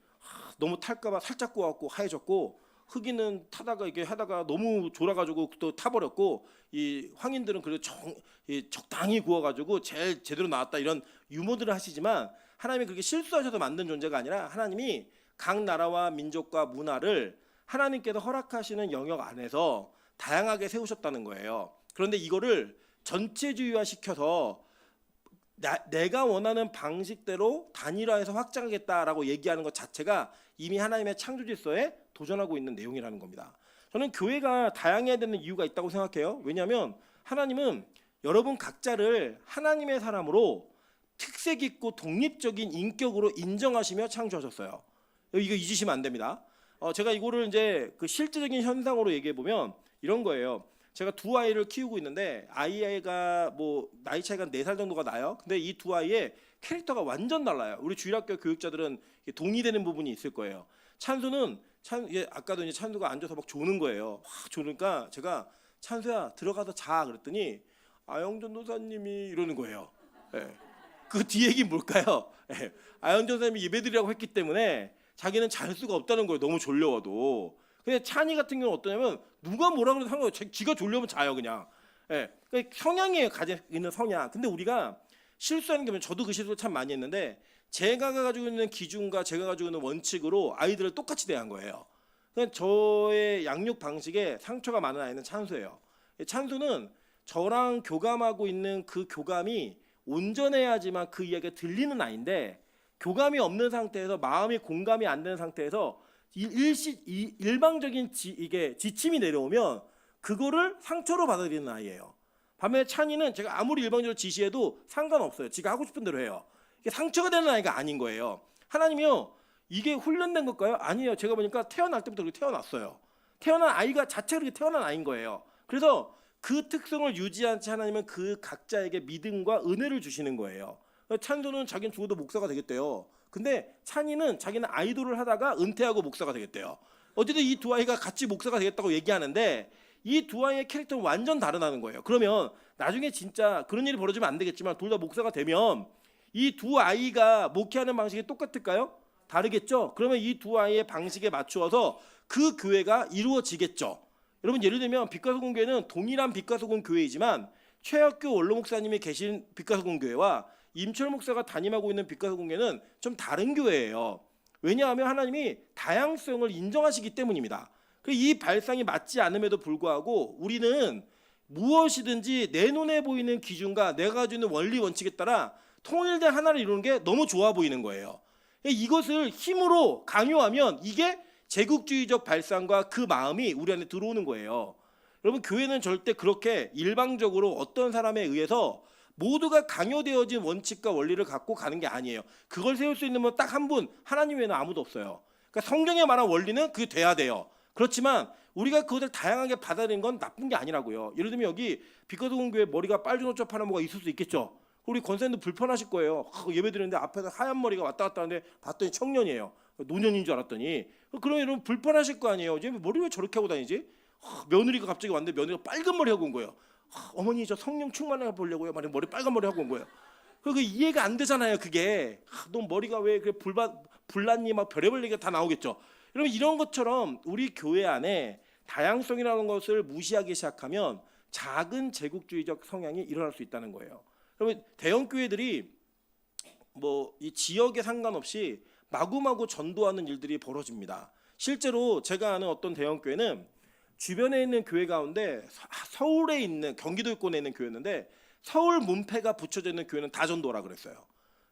너무 탈까봐 살짝 구워갖고 하얘졌고, 흑인은 타다가 이게 하다가 너무 졸아가지고 또 타버렸고, 이 황인들은 그래도 적당히 구워가지고 제일 제대로 나왔다, 이런 유머들을 하시지만 하나님이 그렇게 실수하셔서 만든 존재가 아니라 하나님이 각 나라와 민족과 문화를 하나님께서 허락하시는 영역 안에서 다양하게 세우셨다는 거예요. 그런데 이거를 전체주의화 시켜서 내가 원하는 방식대로 단일화해서 확장하겠다라고 얘기하는 것 자체가 이미 하나님의 창조 질서에 도전하고 있는 내용이라는 겁니다. 저는 교회가 다양해야 되는 이유가 있다고 생각해요. 왜냐하면 하나님은 여러분 각자를 하나님의 사람으로 특색 있고 독립적인 인격으로 인정하시며 창조하셨어요. 이거 잊으시면 안 됩니다. 제가 이거를 이제 그 실제적인 현상으로 얘기해 보면 이런 거예요. 제가 두 아이를 키우고 있는데 아이가 뭐 나이 차이가 4살 정도가 나요. 근데 이 두 아이의 캐릭터가 완전 달라요. 우리 주일학교 교육자들은 동의되는 부분이 있을 거예요. 찬수는 아까도 이제 찬수가 앉아서 막 조는 거예요. 확 조니까 제가 찬수야 들어가서 자 그랬더니 아영전 도사님이 이러는 거예요. 예. 그 뒤 얘기 뭘까요? 예. 아영전 도사님이 예배드리라고 했기 때문에 자기는 잘 수가 없다는 거예요. 너무 졸려와도. 근데 찬이 같은 경우는 어떠냐면 누가 뭐라 그래도 상관없어요. 지가 졸려면 자요 그냥. 예. 그러니까 성향이에요. 가지고 있는 성향. 근데 우리가 실수하는 게 뭐냐면, 저도 그 실수를 참 많이 했는데 제가 가지고 있는 기준과 제가 가지고 있는 원칙으로 아이들을 똑같이 대한 거예요. 그러니까 저의 양육 방식에 상처가 많은 아이는 찬수예요. 찬수는 저랑 교감하고 있는 그 교감이 온전해야지만 그 이야기가 들리는 아이인데, 교감이 없는 상태에서 마음이 공감이 안 되는 상태에서 일방적인 이게 지침이 내려오면 그거를 상처로 받아들이는 아이예요. 반면에 찬이는 제가 아무리 일방적으로 지시해도 상관없어요. 지가 하고 싶은 대로 해요. 이게 상처가 되는 아이가 아닌 거예요. 하나님이요, 이게 훈련된 걸까요? 아니에요. 제가 보니까 태어날 때부터 그렇게 태어났어요. 태어난 아이가 자체가 그렇게 태어난 아이인 거예요. 그래서 그 특성을 유지한 채 하나님은 그 각자에게 믿음과 은혜를 주시는 거예요. 찬수는 자기는 죽어도 목사가 되겠대요. 근데 찬이는 자기는 아이돌을 하다가 은퇴하고 목사가 되겠대요. 어쨌든 이 두 아이가 같이 목사가 되겠다고 얘기하는데 이 두 아이의 캐릭터는 완전 다르다는 거예요. 그러면 나중에 진짜 그런 일이 벌어지면 안 되겠지만 둘 다 목사가 되면 이 두 아이가 목회하는 방식이 똑같을까요? 다르겠죠. 그러면 이 두 아이의 방식에 맞추어서 그 교회가 이루어지겠죠. 여러분 예를 들면 빛과소금 교회는 동일한 빛과소금 교회이지만 최학교 원로 목사님이 계신 빛과소금 교회와 임철 목사가 담임하고 있는 빛과소금 교회는 좀 다른 교회예요. 왜냐하면 하나님이 다양성을 인정하시기 때문입니다. 이 발상이 맞지 않음에도 불구하고 우리는 무엇이든지 내 눈에 보이는 기준과 내가 가지고 있는 원리 원칙에 따라 통일된 하나를 이루는 게 너무 좋아 보이는 거예요. 이것을 힘으로 강요하면 이게 제국주의적 발상과 그 마음이 우리 안에 들어오는 거예요. 여러분 교회는 절대 그렇게 일방적으로 어떤 사람에 의해서 모두가 강요되어진 원칙과 원리를 갖고 가는 게 아니에요. 그걸 세울 수 있는 분 딱 한 분, 하나님 외에는 아무도 없어요. 그러니까 성경에 말한 원리는 그게 돼야 돼요. 그렇지만 우리가 그것을 다양하게 받아들이는 건 나쁜 게 아니라고요. 예를 들면 여기 빛과소금 교회 머리가 빨주노초 하는 뭐가 있을 수 있겠죠. 우리 권사님도 불편하실 거예요. 예배 드리는데 앞에서 하얀 머리가 왔다 갔다 하는데 봤더니 청년이에요. 노년인 줄 알았더니. 그러면 여러분 불편하실 거 아니에요. 이제 머리 왜 저렇게 하고 다니지? 며느리가 갑자기 왔는데 며느리가 빨간 머리 하고 온 거예요. 어머니 저 성령 충만해 보려고요. 머리 빨간 머리 하고 온 거예요. 그 이해가 안 되잖아요. 그게 너 머리가 왜 그래 불났니 막 별의별 얘기가 다 나오겠죠. 여러분 이런 것처럼 우리 교회 안에 다양성이라는 것을 무시하기 시작하면 작은 제국주의적 성향이 일어날 수 있다는 거예요. 여러분 대형 교회들이 뭐 이 지역에 상관없이 마구마구 전도하는 일들이 벌어집니다. 실제로 제가 아는 어떤 대형 교회는 주변에 있는 교회 가운데 서울에 있는 경기도권에 있는 교회였는데 서울 문패가 붙여져 있는 교회는 다 전도라 그랬어요.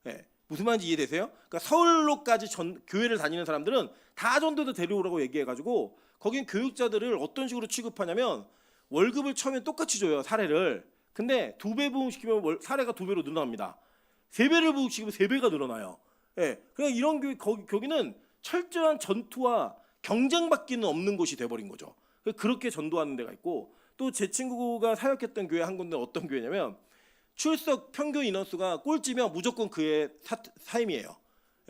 예, 무슨 말인지 이해되세요? 그러니까 서울로까지 교회를 다니는 사람들은 다 전도도 데려오라고 얘기해가지고 거긴 교육자들을 어떤 식으로 취급하냐면 월급을 처음에 똑같이 줘요. 사례를. 근데 2배 부흥시키면 사례가 2배로 늘어납니다. 3배를 부흥시키면 3배가 늘어나요. 예, 그냥 이런 교회는 철저한 전투와 경쟁밖에는 없는 곳이 돼버린 거죠. 그렇게 전도하는 데가 있고 또 제 친구가 사역했던 교회 한 군데 어떤 교회냐면 출석 평균 인원수가 꼴찌면 무조건 그의 사임이에요.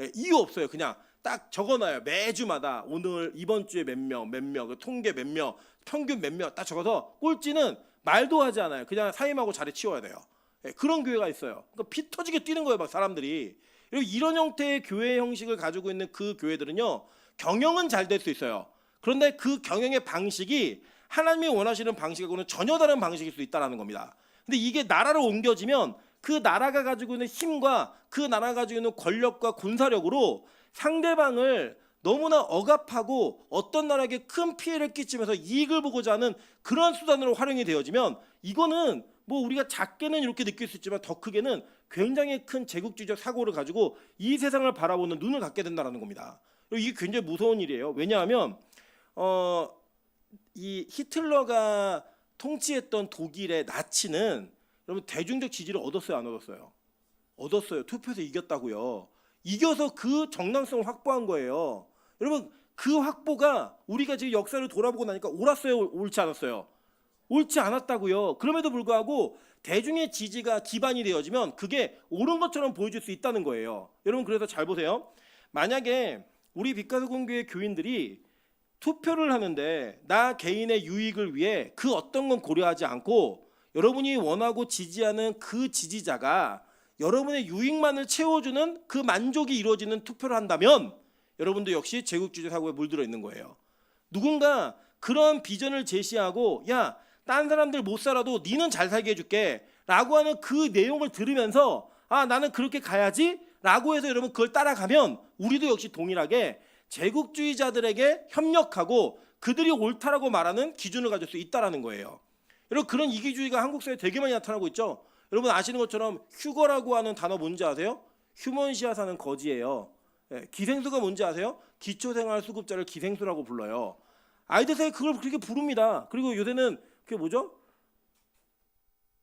예, 이유 없어요. 그냥 딱 적어놔요. 매주마다 오늘 이번 주에 몇 명, 그 통계 몇 명, 평균 몇 명 딱 적어서 꼴찌는 말도 하지 않아요. 그냥 사임하고 자리 치워야 돼요. 예, 그런 교회가 있어요. 그러니까 피 터지게 뛰는 거예요, 막 사람들이. 이런 형태의 교회 형식을 가지고 있는 그 교회들은요 경영은 잘 될 수 있어요. 그런데 그 경영의 방식이 하나님이 원하시는 방식하고는 전혀 다른 방식일 수 있다는 겁니다. 근데 이게 나라로 옮겨지면 그 나라가 가지고 있는 힘과 그 나라가 가지고 있는 권력과 군사력으로 상대방을 너무나 억압하고 어떤 나라에게 큰 피해를 끼치면서 이익을 보고자 하는 그런 수단으로 활용이 되어지면 이거는 뭐 우리가 작게는 이렇게 느낄 수 있지만 더 크게는 굉장히 큰 제국주의적 사고를 가지고 이 세상을 바라보는 눈을 갖게 된다는 겁니다. 이게 굉장히 무서운 일이에요. 왜냐하면 이 히틀러가 통치했던 독일의 나치는 여러분 대중적 지지를 얻었어요, 안 얻었어요? 얻었어요. 투표에서 이겼다고요. 이겨서 그 정당성을 확보한 거예요. 여러분 그 확보가 우리가 지금 역사를 돌아보고 나니까 옳았어요, 옳지 않았어요? 옳지 않았다고요. 그럼에도 불구하고 대중의 지지가 기반이 되어지면 그게 옳은 것처럼 보여줄 수 있다는 거예요. 여러분 그래서 잘 보세요. 만약에 우리 빛가수 공교회 교인들이 투표를 하는데 나 개인의 유익을 위해 그 어떤 건 고려하지 않고 여러분이 원하고 지지하는 그 지지자가 여러분의 유익만을 채워주는 그 만족이 이루어지는 투표를 한다면 여러분도 역시 제국주의 사고에 물들어 있는 거예요. 누군가 그런 비전을 제시하고 야, 딴 사람들 못 살아도 니는 잘 살게 해줄게 라고 하는 그 내용을 들으면서 아 나는 그렇게 가야지 라고 해서 여러분 그걸 따라가면 우리도 역시 동일하게 제국주의자들에게 협력하고 그들이 옳다라고 말하는 기준을 가질 수 있다는 거예요. 여러분 그런 이기주의가 한국 사회에 되게 많이 나타나고 있죠. 여러분 아시는 것처럼 휴거라고 하는 단어 뭔지 아세요? 휴먼시아사는 거지예요. 예, 기생수가 뭔지 아세요? 기초생활수급자를 기생수라고 불러요. 아이들 사이에 그걸 그렇게 부릅니다. 그리고 요새는 그게 뭐죠?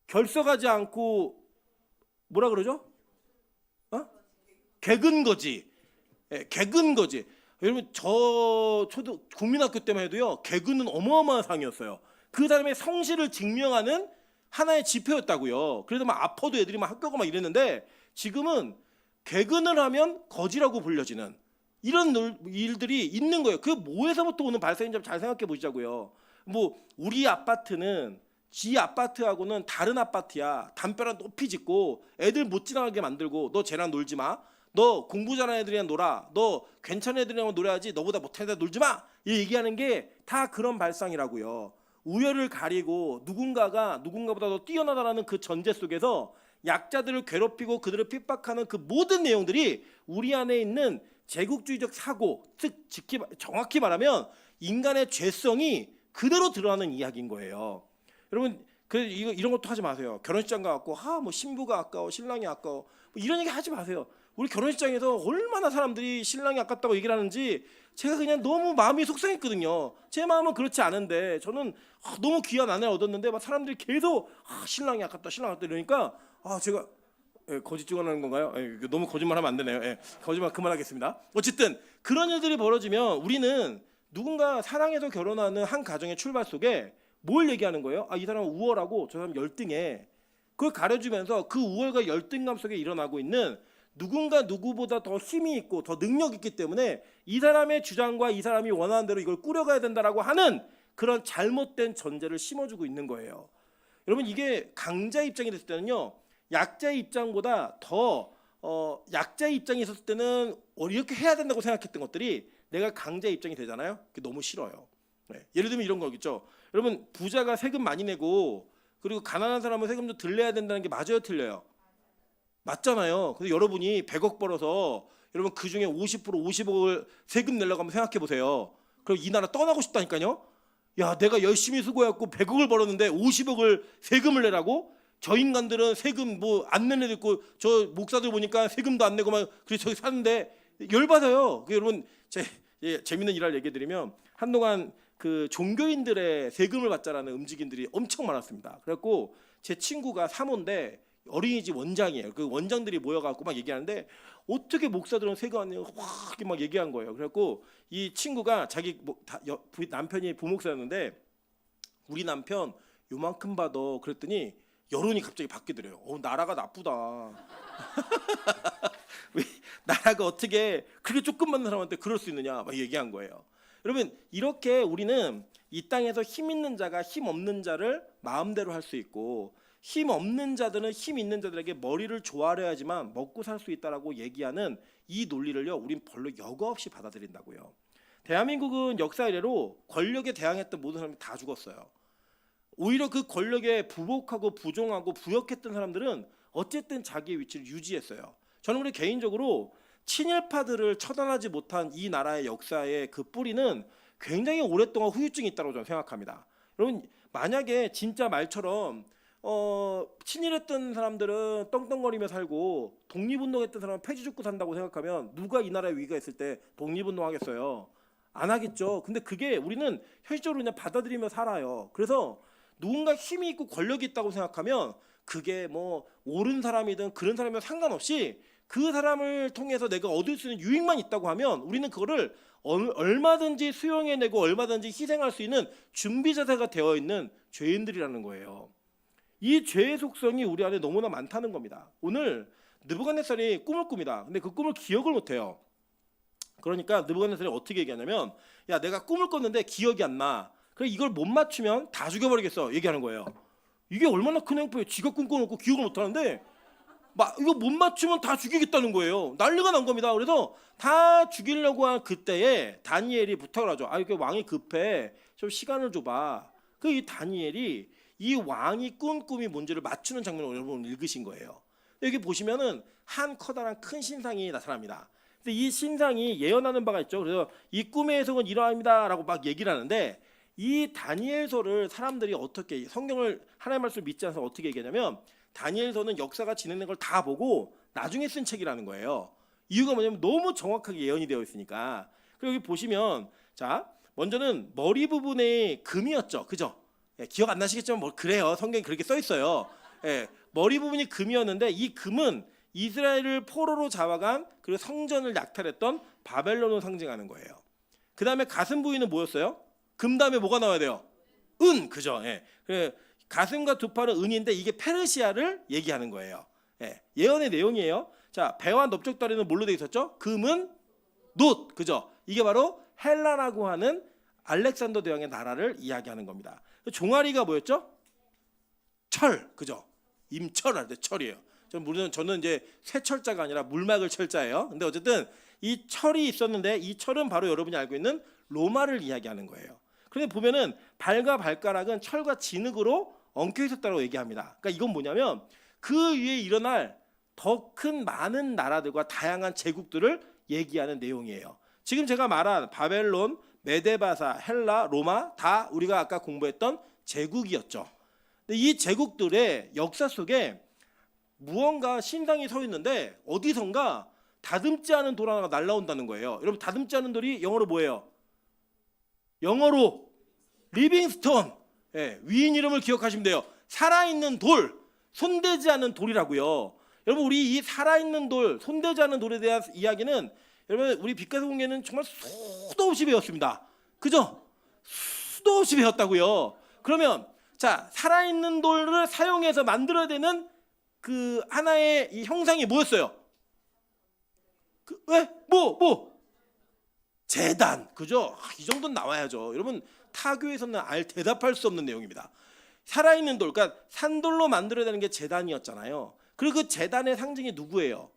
결석하지 않고 뭐라 그러죠? 개근거지. 예, 개근거지. 여러분 저도 국민학교 때만 해도요 개근은 어마어마한 상이었어요. 그 사람의 성실을 증명하는 하나의 지표였다고요. 그래서 막 아파도 애들이 막 학교가 막 이랬는데 지금은 개근을 하면 거지라고 불려지는 이런 일들이 있는 거예요. 그 뭐에서부터 오는 발상인지 잘 생각해 보시자고요. 뭐 우리 아파트는 지 아파트하고는 다른 아파트야. 담벼락 높이 짓고 애들 못 지나가게 만들고 너 쟤랑 놀지 마. 너 공부 잘하는 애들이랑 놀아. 너 괜찮은 애들이랑 놀아야지. 너보다 못하는 애들 놀지 마. 이 얘기하는 게 다 그런 발상이라고요. 우열을 가리고 누군가가 누군가보다 더 뛰어나다라는 그 전제 속에서 약자들을 괴롭히고 그들을 핍박하는 그 모든 내용들이 우리 안에 있는 제국주의적 사고, 즉 정확히 말하면 인간의 죄성이 그대로 드러나는 이야기인 거예요. 여러분 이런 것도 하지 마세요. 결혼식장 가갖고 뭐 신부가 아까워, 신랑이 아까워 뭐 이런 얘기 하지 마세요. 우리 결혼식장에서 얼마나 사람들이 신랑이 아깝다고 얘기를 하는지 제가 그냥 너무 마음이 속상했거든요. 제 마음은 그렇지 않은데 저는 너무 귀한 아내를 얻었는데 막 사람들이 계속 신랑이 아깝다, 신랑 아깝다 이러니까 제가 거짓 증언하는 건가요? 너무 거짓말하면 안 되네요. 거짓말 그만하겠습니다. 어쨌든 그런 일들이 벌어지면 우리는 누군가 사랑해서 결혼하는 한 가정의 출발 속에 뭘 얘기하는 거예요? 이 사람은 우월하고 저 사람 열등해. 그걸 가려주면서 그 우월과 열등감 속에 일어나고 있는 누군가 누구보다 더 힘이 있고 더 능력 있기 때문에 이 사람의 주장과 이 사람이 원하는 대로 이걸 꾸려가야 된다라고 하는 그런 잘못된 전제를 심어주고 있는 거예요. 여러분 이게 강자 입장이 됐을 때는요. 약자의 입장보다 더 약자의 입장에 있었을 때는 이렇게 해야 된다고 생각했던 것들이 내가 강자의 입장이 되잖아요. 그게 너무 싫어요. 네. 예를 들면 이런 거겠죠. 여러분 부자가 세금 많이 내고 그리고 가난한 사람은 세금 좀 덜 내야 된다는 게 맞아요, 틀려요? 맞잖아요. 근데 여러분이 100억 벌어서 여러분 그 중에 50% 50억을 세금 내려고 한번 생각해 보세요. 그럼 이 나라 떠나고 싶다니까요. 야, 내가 열심히 수고해갖고 100억을 벌었는데 50억을 세금을 내라고? 저 인간들은 세금 뭐 안 내는 애도 있고 저 목사들 보니까 세금도 안 내고 막 그래서 저기 사는데 열받아요. 여러분 재밌는 일화를 얘기해 드리면 한동안 그 종교인들의 세금을 받자라는 움직임들이 엄청 많았습니다. 그래갖고 제 친구가 사모인데 어린이집 원장이에요. 그 원장들이 모여갖고 막 얘기하는데 어떻게 목사들은 세금 안 내고 확 막 얘기한 거예요. 그래갖고 이 친구가 자기 남편이 부목사였는데 우리 남편 요만큼 받아 그랬더니 여론이 갑자기 바뀌더래요. 나라가 나쁘다. 왜 나라가 어떻게 그렇게 조금 받는 사람한테 그럴 수 있느냐 막 얘기한 거예요. 여러분 이렇게 우리는 이 땅에서 힘 있는 자가 힘 없는 자를 마음대로 할 수 있고 힘 없는 자들은 힘 있는 자들에게 머리를 조아려야지만 먹고 살 수 있다라고 얘기하는 이 논리를요 우린 별로 여과 없이 받아들인다고요. 대한민국은 역사 이래로 권력에 대항했던 모든 사람이 다 죽었어요. 오히려 그 권력에 부복하고 부종하고 부역했던 사람들은 어쨌든 자기의 위치를 유지했어요. 저는 우리 개인적으로 친일파들을 처단하지 못한 이 나라의 역사의 그 뿌리는 굉장히 오랫동안 후유증이 있다고 저는 생각합니다. 여러분 만약에 진짜 말처럼 친일했던 사람들은 떵떵거리며 살고 독립운동했던 사람은 폐지 죽고 산다고 생각하면 누가 이 나라에 위기가 있을 때 독립운동하겠어요? 안 하겠죠. 근데 그게 우리는 현실적으로 그냥 받아들이며 살아요. 그래서 누군가 힘이 있고 권력이 있다고 생각하면 그게 뭐 옳은 사람이든 그런 사람이면 상관없이 그 사람을 통해서 내가 얻을 수 있는 유익만 있다고 하면 우리는 그거를 얼마든지 수용해내고 얼마든지 희생할 수 있는 준비 자세가 되어 있는 죄인들이라는 거예요. 이 죄의 속성이 우리 안에 너무나 많다는 겁니다. 오늘 느부갓네살이 꿈을 꿉니다. 근데 그 꿈을 기억을 못해요. 그러니까 느부갓네살이 어떻게 얘기하냐면 야 내가 꿈을 꿨는데 기억이 안 나. 그래 이걸 못 맞추면 다 죽여버리겠어 얘기하는 거예요. 이게 얼마나 큰 행포예요. 지가 꿈꿔놓고 기억을 못하는데 막 이거 못 맞추면 다 죽이겠다는 거예요. 난리가 난 겁니다. 그래서 다 죽이려고 한 그때에 다니엘이 부탁을 하죠. 이렇게 왕이 급해. 좀 시간을 줘봐. 그 이 다니엘이 이 왕이 꾼 꿈이 뭔지를 맞추는 장면을 여러분 읽으신 거예요. 여기 보시면은 한 커다란 큰 신상이 나타납니다. 근데 이 신상이 예언하는 바가 있죠. 그래서 이 꿈의 해석은 이러합니다라고 막 얘기를 하는데 이 다니엘서를 사람들이 어떻게 성경을 하나님의 말씀을 믿지 않아서 어떻게 얘기하냐면 다니엘서는 역사가 진행된 걸 다 보고 나중에 쓴 책이라는 거예요. 이유가 뭐냐면 너무 정확하게 예언이 되어 있으니까. 그리고 여기 보시면 자 먼저는 머리 부분에 금이었죠, 그죠? 기억 안 나시겠지만 뭐 그래요. 성경에 그렇게 써 있어요. 머리 부분이 금이었는데 이 금은 이스라엘을 포로로 잡아간 그리고 성전을 약탈했던 바벨론을 상징하는 거예요. 그 다음에 가슴 부위는 뭐였어요? 금 다음에 뭐가 나와야 돼요? 은, 그죠? 가슴과 두 팔은 은인데 이게 페르시아를 얘기하는 거예요. 예언의 내용이에요. 자, 배와 넓적다리는 뭘로 되어 있었죠? 금은 놋, 그죠? 이게 바로 헬라라고 하는 알렉산더 대왕의 나라를 이야기하는 겁니다. 종아리가 뭐였죠? 철, 그죠? 임철 할 때 철이에요. 저는 이제 쇠철자가 아니라 물막을 철자예요. 근데 어쨌든 이 철이 있었는데 이 철은 바로 여러분이 알고 있는 로마를 이야기하는 거예요. 그런데 보면은 발과 발가락은 철과 진흙으로 엉켜 있었다고 얘기합니다. 그러니까 이건 뭐냐면 그 위에 일어날 더 큰 많은 나라들과 다양한 제국들을 얘기하는 내용이에요. 지금 제가 말한 바벨론, 메데바사, 헬라, 로마 다 우리가 아까 공부했던 제국이었죠. 근데 이 제국들의 역사 속에 무언가 신상이 서 있는데 어디선가 다듬지 않은 돌 하나가 날라온다는 거예요. 여러분 다듬지 않은 돌이 영어로 뭐예요? 영어로 리빙스톤. 위인 이름을 기억하시면 돼요. 살아있는 돌, 손대지 않는 돌이라고요. 여러분 우리 이 살아있는 돌, 손대지 않는 돌에 대한 이야기는 여러분 우리 빛가서 공개는 정말 수도 없이 배웠습니다. 그죠? 수도 없이 배웠다고요. 그러면 자 살아있는 돌을 사용해서 만들어야 되는 그 하나의 이 형상이 뭐였어요? 제단, 그죠? 이 정도는 나와야죠. 여러분 타교에서는 대답할 수 없는 내용입니다. 살아있는 돌, 그러니까 산돌로 만들어야 되는 게 제단이었잖아요. 그리고 그 제단의 상징이 누구예요?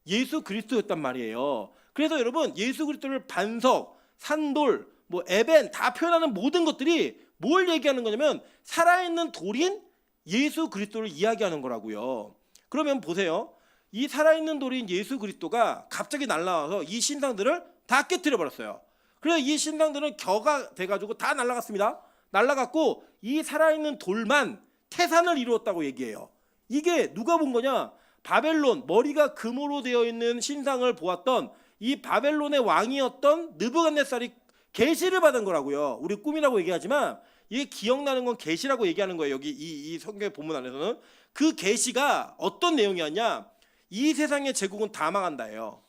예수 그리스도였단 말이에요. 그래서 여러분 예수 그리스도를 반석, 산돌, 뭐 에벤 다 표현하는 모든 것들이 뭘 얘기하는 거냐면 살아있는 돌인 예수 그리스도를 이야기하는 거라고요. 그러면 보세요. 이 살아있는 돌인 예수 그리스도가 갑자기 날아와서 이 신상들을 다 깨뜨려 버렸어요. 그래서 이 신상들은 겨가 돼가지고 다 날아갔습니다. 날아갔고 이 살아있는 돌만 태산을 이루었다고 얘기해요. 이게 누가 본 거냐? 바벨론, 머리가 금으로 되어 있는 신상을 보았던 이 바벨론의 왕이었던 느부갓네살이 계시를 받은 거라고요. 우리 꿈이라고 얘기하지만 이게 기억나는 건 계시라고 얘기하는 거예요. 여기 이 성경 본문 안에서는 그 계시가 어떤 내용이었냐? 이 세상의 제국은 다 망한다예요.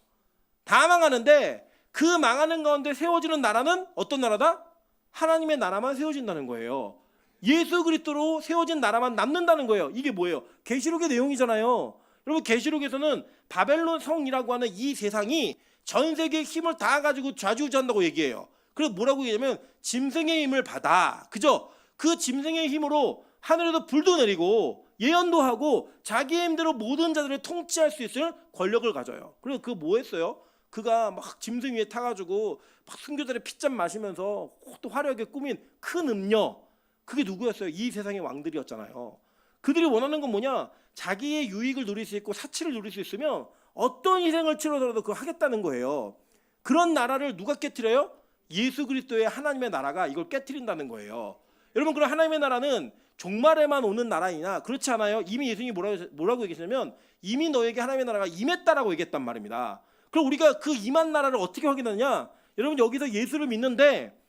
다 망하는데 그 망하는 가운데 세워지는 나라는 어떤 나라다? 하나님의 나라만 세워진다는 거예요. 예수 그리스도로 세워진 나라만 남는다는 거예요. 이게 뭐예요? 계시록의 내용이잖아요. 여러분 계시록에서는 바벨론 성이라고 하는 이 세상이 전 세계의 힘을 다 가지고 좌지우지한다고 얘기해요. 그래서 뭐라고 얘기하냐면 짐승의 힘을 받아. 그죠? 그 짐승의 힘으로 하늘에서 불도 내리고 예언도 하고 자기의 힘대로 모든 자들을 통치할 수 있을 권력을 가져요. 그리고 그 뭐 했어요? 그가 막 짐승 위에 타가지고 막 순교자들의 피잔 마시면서 또 화려하게 꾸민 큰 음녀, 그게 누구였어요? 이 세상의 왕들이었잖아요. 그들이 원하는 건 뭐냐? 자기의 유익을 누릴 수 있고 사치를 누릴 수 있으면 어떤 희생을 치르더라도 그거 하겠다는 거예요. 그런 나라를 누가 깨트려요? 예수 그리스도의 하나님의 나라가 이걸 깨트린다는 거예요. 여러분 그럼 하나님의 나라는 종말에만 오는 나라이냐? 그렇지 않아요. 이미 예수님이 뭐라고 얘기했냐면 이미 너에게 하나님의 나라가 임했다라고 얘기했단 말입니다. 그럼 우리가 그 임한 나라를 어떻게 확인하냐? 여러분 여기서 예수를 믿는데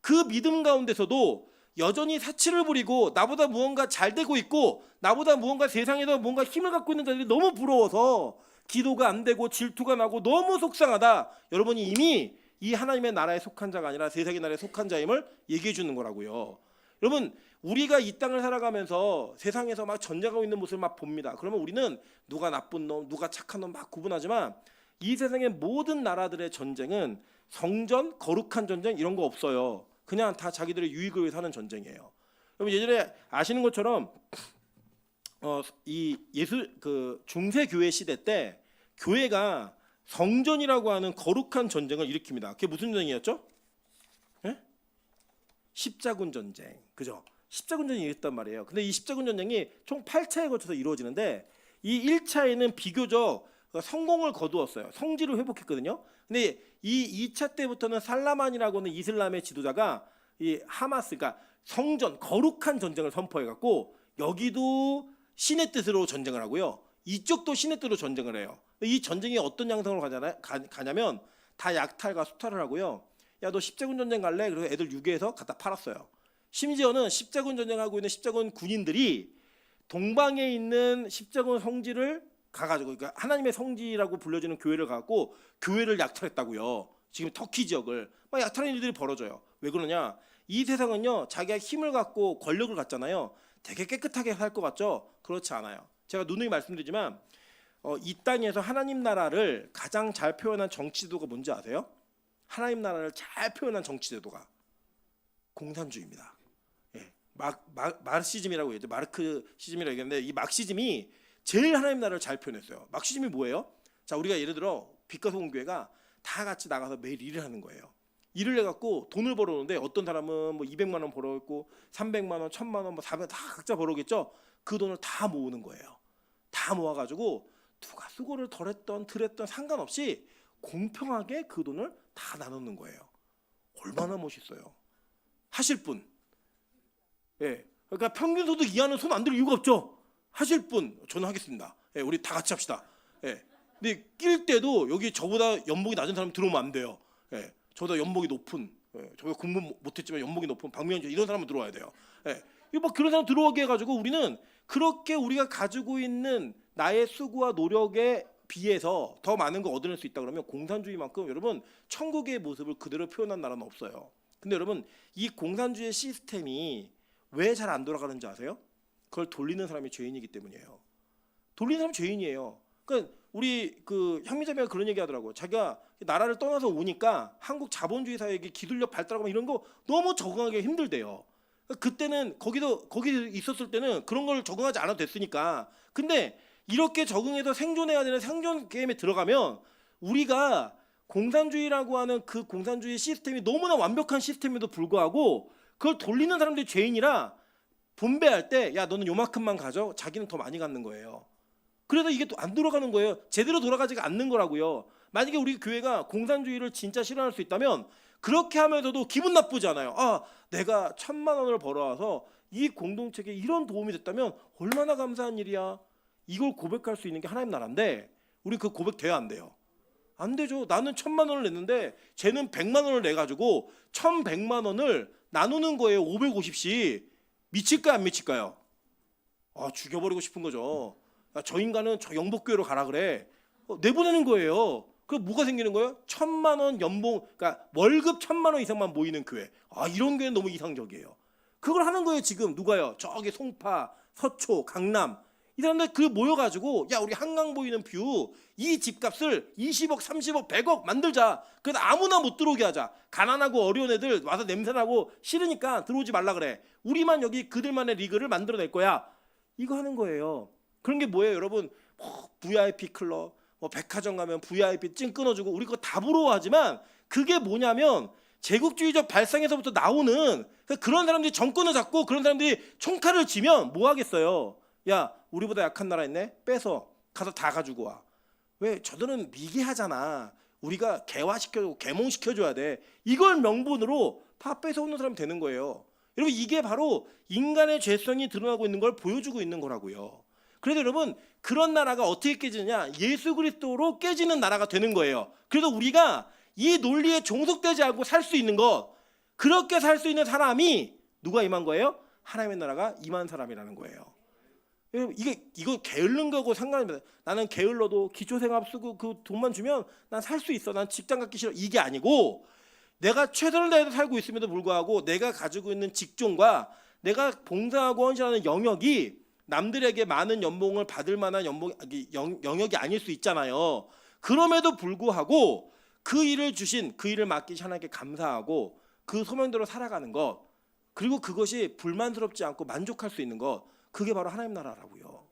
그 믿음 가운데서도 여전히 사치를 부리고 나보다 무언가 잘 되고 있고 나보다 무언가 세상에서 뭔가 힘을 갖고 있는 자들이 너무 부러워서 기도가 안 되고 질투가 나고 너무 속상하다. 여러분이 이미 이 하나님의 나라에 속한 자가 아니라 세상의 나라에 속한 자임을 얘기해 주는 거라고요. 여러분 우리가 이 땅을 살아가면서 세상에서 막 전쟁하고 있는 모습을 막 봅니다. 그러면 우리는 누가 나쁜 놈, 누가 착한 놈 막 구분하지만 이 세상의 모든 나라들의 전쟁은 성전, 거룩한 전쟁 이런 거 없어요. 그냥 다 자기들의 유익을 위해 사는 전쟁이에요. 여러분 예전에 아시는 것처럼 이 예수 그 중세 교회 시대 때 교회가 성전이라고 하는 거룩한 전쟁을 일으킵니다. 그게 무슨 전쟁이었죠? 예? 십자군 전쟁, 그죠? 십자군 전쟁이 일었단 말이에요. 근데 이 십자군 전쟁이 총 8차에 걸쳐서 이루어지는데 이 1차에는 비교적 성공을 거두었어요. 성지를 회복했거든요. 근데 이 2차 때부터는 살라만이라고 하는 이슬람의 지도자가 이 하마스, 그러니까 성전 거룩한 전쟁을 선포해갖고 여기도 신의 뜻으로 전쟁을 하고요. 이쪽도 신의 뜻으로 전쟁을 해요. 이 전쟁이 어떤 양상으로 가냐면 다 약탈과 수탈을 하고요. 야 너 십자군 전쟁 갈래? 그래서 애들 유괴해서 갖다 팔았어요. 심지어는 십자군 전쟁하고 있는 십자군 군인들이 동방에 있는 십자군 성지를 가가지고 그러니까 하나님의 성지라고 불려지는 교회를 가고 교회를 약탈했다고요. 지금 터키 지역을 막 약탈하는 일들이 벌어져요. 왜 그러냐? 이 세상은요 자기가 힘을 갖고 권력을 갖잖아요. 되게 깨끗하게 살 것 같죠? 그렇지 않아요. 제가 누누이 말씀드리지만 이 땅에서 하나님 나라를 가장 잘 표현한 정치 제도가 뭔지 아세요? 하나님 나라를 잘 표현한 정치 제도가 공산주의입니다. 예, 마르시즘이라고 얘기해요. 마르크시즘이라고 얘기하는데 이 막시즘이 제일 하나님 나라를 잘 표현했어요. 막시즘이 뭐예요? 자 우리가 예를 들어 빛과 소금 교회가 다 같이 나가서 매일 일을 하는 거예요. 일을 해갖고 돈을 벌어오는데 어떤 사람은 뭐 200만 원 벌어오고 300만 원, 1000만 원, 뭐 400만 다 각자 벌어오겠죠. 그 돈을 다 모으는 거예요. 다 모아가지고 누가 수고를 덜했던 덜했던 상관없이 공평하게 그 돈을 다 나누는 거예요. 얼마나 멋있어요. 하실 분. 예, 그러니까 평균 소득 이하는 손 안 들 이유가 없죠. 하실 분 저는 하겠습니다. 예, 우리 다 같이 합시다. 예. 근데 낄 때도 여기 저보다 연봉이 낮은 사람 들어오면 안 돼요. 예. 저보다 연봉이 높은, 저보다 공부 못했지만 연봉이 높은 박명현 이런 사람은 들어와야 돼요. 예. 뭐 그런 사람 들어오게 해가지고 우리는 그렇게 우리가 가지고 있는 나의 수고와 노력에 비해서 더 많은 걸 얻어낼 수 있다 그러면 공산주의만큼 여러분 천국의 모습을 그대로 표현한 나라는 없어요. 근데 여러분 이 공산주의 시스템이 왜 잘 안 돌아가는지 아세요? 그걸 돌리는 사람이 죄인이기 때문이에요. 돌리는 사람이 죄인이에요. 그러니까 우리 그 향미자매가 그런 얘기하더라고. 자기가 나라를 떠나서 오니까 한국 자본주의 사회에 기술력 발달하고 이런 거 너무 적응하기 힘들대요. 그때는 거기 있었을 때는 그런 걸 적응하지 않아도 됐으니까. 근데 이렇게 적응해서 생존해야 되는 생존 게임에 들어가면 우리가 공산주의라고 하는 그 공산주의 시스템이 너무나 완벽한 시스템에도 불구하고 그걸 돌리는 사람들이 죄인이라 분배할 때 야 너는 요만큼만 가져 자기는 더 많이 갖는 거예요. 그래서 이게 또 안 돌아가는 거예요. 제대로 돌아가지가 않는 거라고요. 만약에 우리 교회가 공산주의를 진짜 실현할 수 있다면 그렇게 하면서도 기분 나쁘지 않아요. 아 내가 1,000만 원을 벌어와서 이 공동체에 이런 도움이 됐다면 얼마나 감사한 일이야. 이걸 고백할 수 있는 게 하나님 나라인데 우리 그 고백 돼야 안 돼요. 안 되죠. 나는 1,000만 원을 냈는데 쟤는 100만 원을 내가지고 1,100만 원을 나누는 거예요. 550씩. 미칠까요 안 미칠까요? 아 죽여버리고 싶은 거죠. 야, 저 인간은 저 영복교회로 가라 그래. 내보내는 거예요. 그럼 뭐가 생기는 거예요? 1,000만 원 연봉, 그러니까 월급 1,000만 원 이상만 모이는 교회. 아 이런 교회는 너무 이상적이에요. 그걸 하는 거예요 지금. 누가요? 저기 송파, 서초, 강남 이 사람들 그 모여가지고 야 우리 한강 보이는 뷰 이 집값을 20억, 30억, 100억 만들자. 그래서 아무나 못 들어오게 하자. 가난하고 어려운 애들 와서 냄새나고 싫으니까 들어오지 말라 그래. 우리만 여기 그들만의 리그를 만들어낼 거야. 이거 하는 거예요. 그런 게 뭐예요 여러분? VIP 클럽, 백화점 가면 VIP 찡 끊어주고 우리 그거 다 부러워하지만 그게 뭐냐면 제국주의적 발상에서부터 나오는 그런 사람들이 정권을 잡고 그런 사람들이 총칼을 쥐면 뭐 하겠어요? 야 우리보다 약한 나라 있네? 빼서 가서 다 가지고 와. 왜? 저들은 미개하잖아. 우리가 개화시켜주고 계몽시켜줘야 돼. 이걸 명분으로 다 뺏어오는 사람이 되는 거예요. 여러분 이게 바로 인간의 죄성이 드러나고 있는 걸 보여주고 있는 거라고요. 그래서 여러분 그런 나라가 어떻게 깨지느냐? 예수 그리스도로 깨지는 나라가 되는 거예요. 그래서 우리가 이 논리에 종속되지 않고 살 수 있는 것, 그렇게 살 수 있는 사람이 누가 임한 거예요? 하나님의 나라가 임한 사람이라는 거예요. 여러분 이거 게을른 거고 상관없습니다. 나는 게을러도 기초생활 쓰고 그 돈만 주면 난 살 수 있어. 난 직장 갖기 싫어. 이게 아니고 내가 최선을 다해서 살고 있음에도 불구하고 내가 가지고 있는 직종과 내가 봉사하고 헌신하는 영역이 남들에게 많은 연봉을 받을 만한 영역이 아닐 수 있잖아요. 그럼에도 불구하고 그 일을 주신 그 일을 맡기신 하나님께 감사하고 그 소명대로 살아가는 것, 그리고 그것이 불만스럽지 않고 만족할 수 있는 것, 그게 바로 하나님 나라라고요.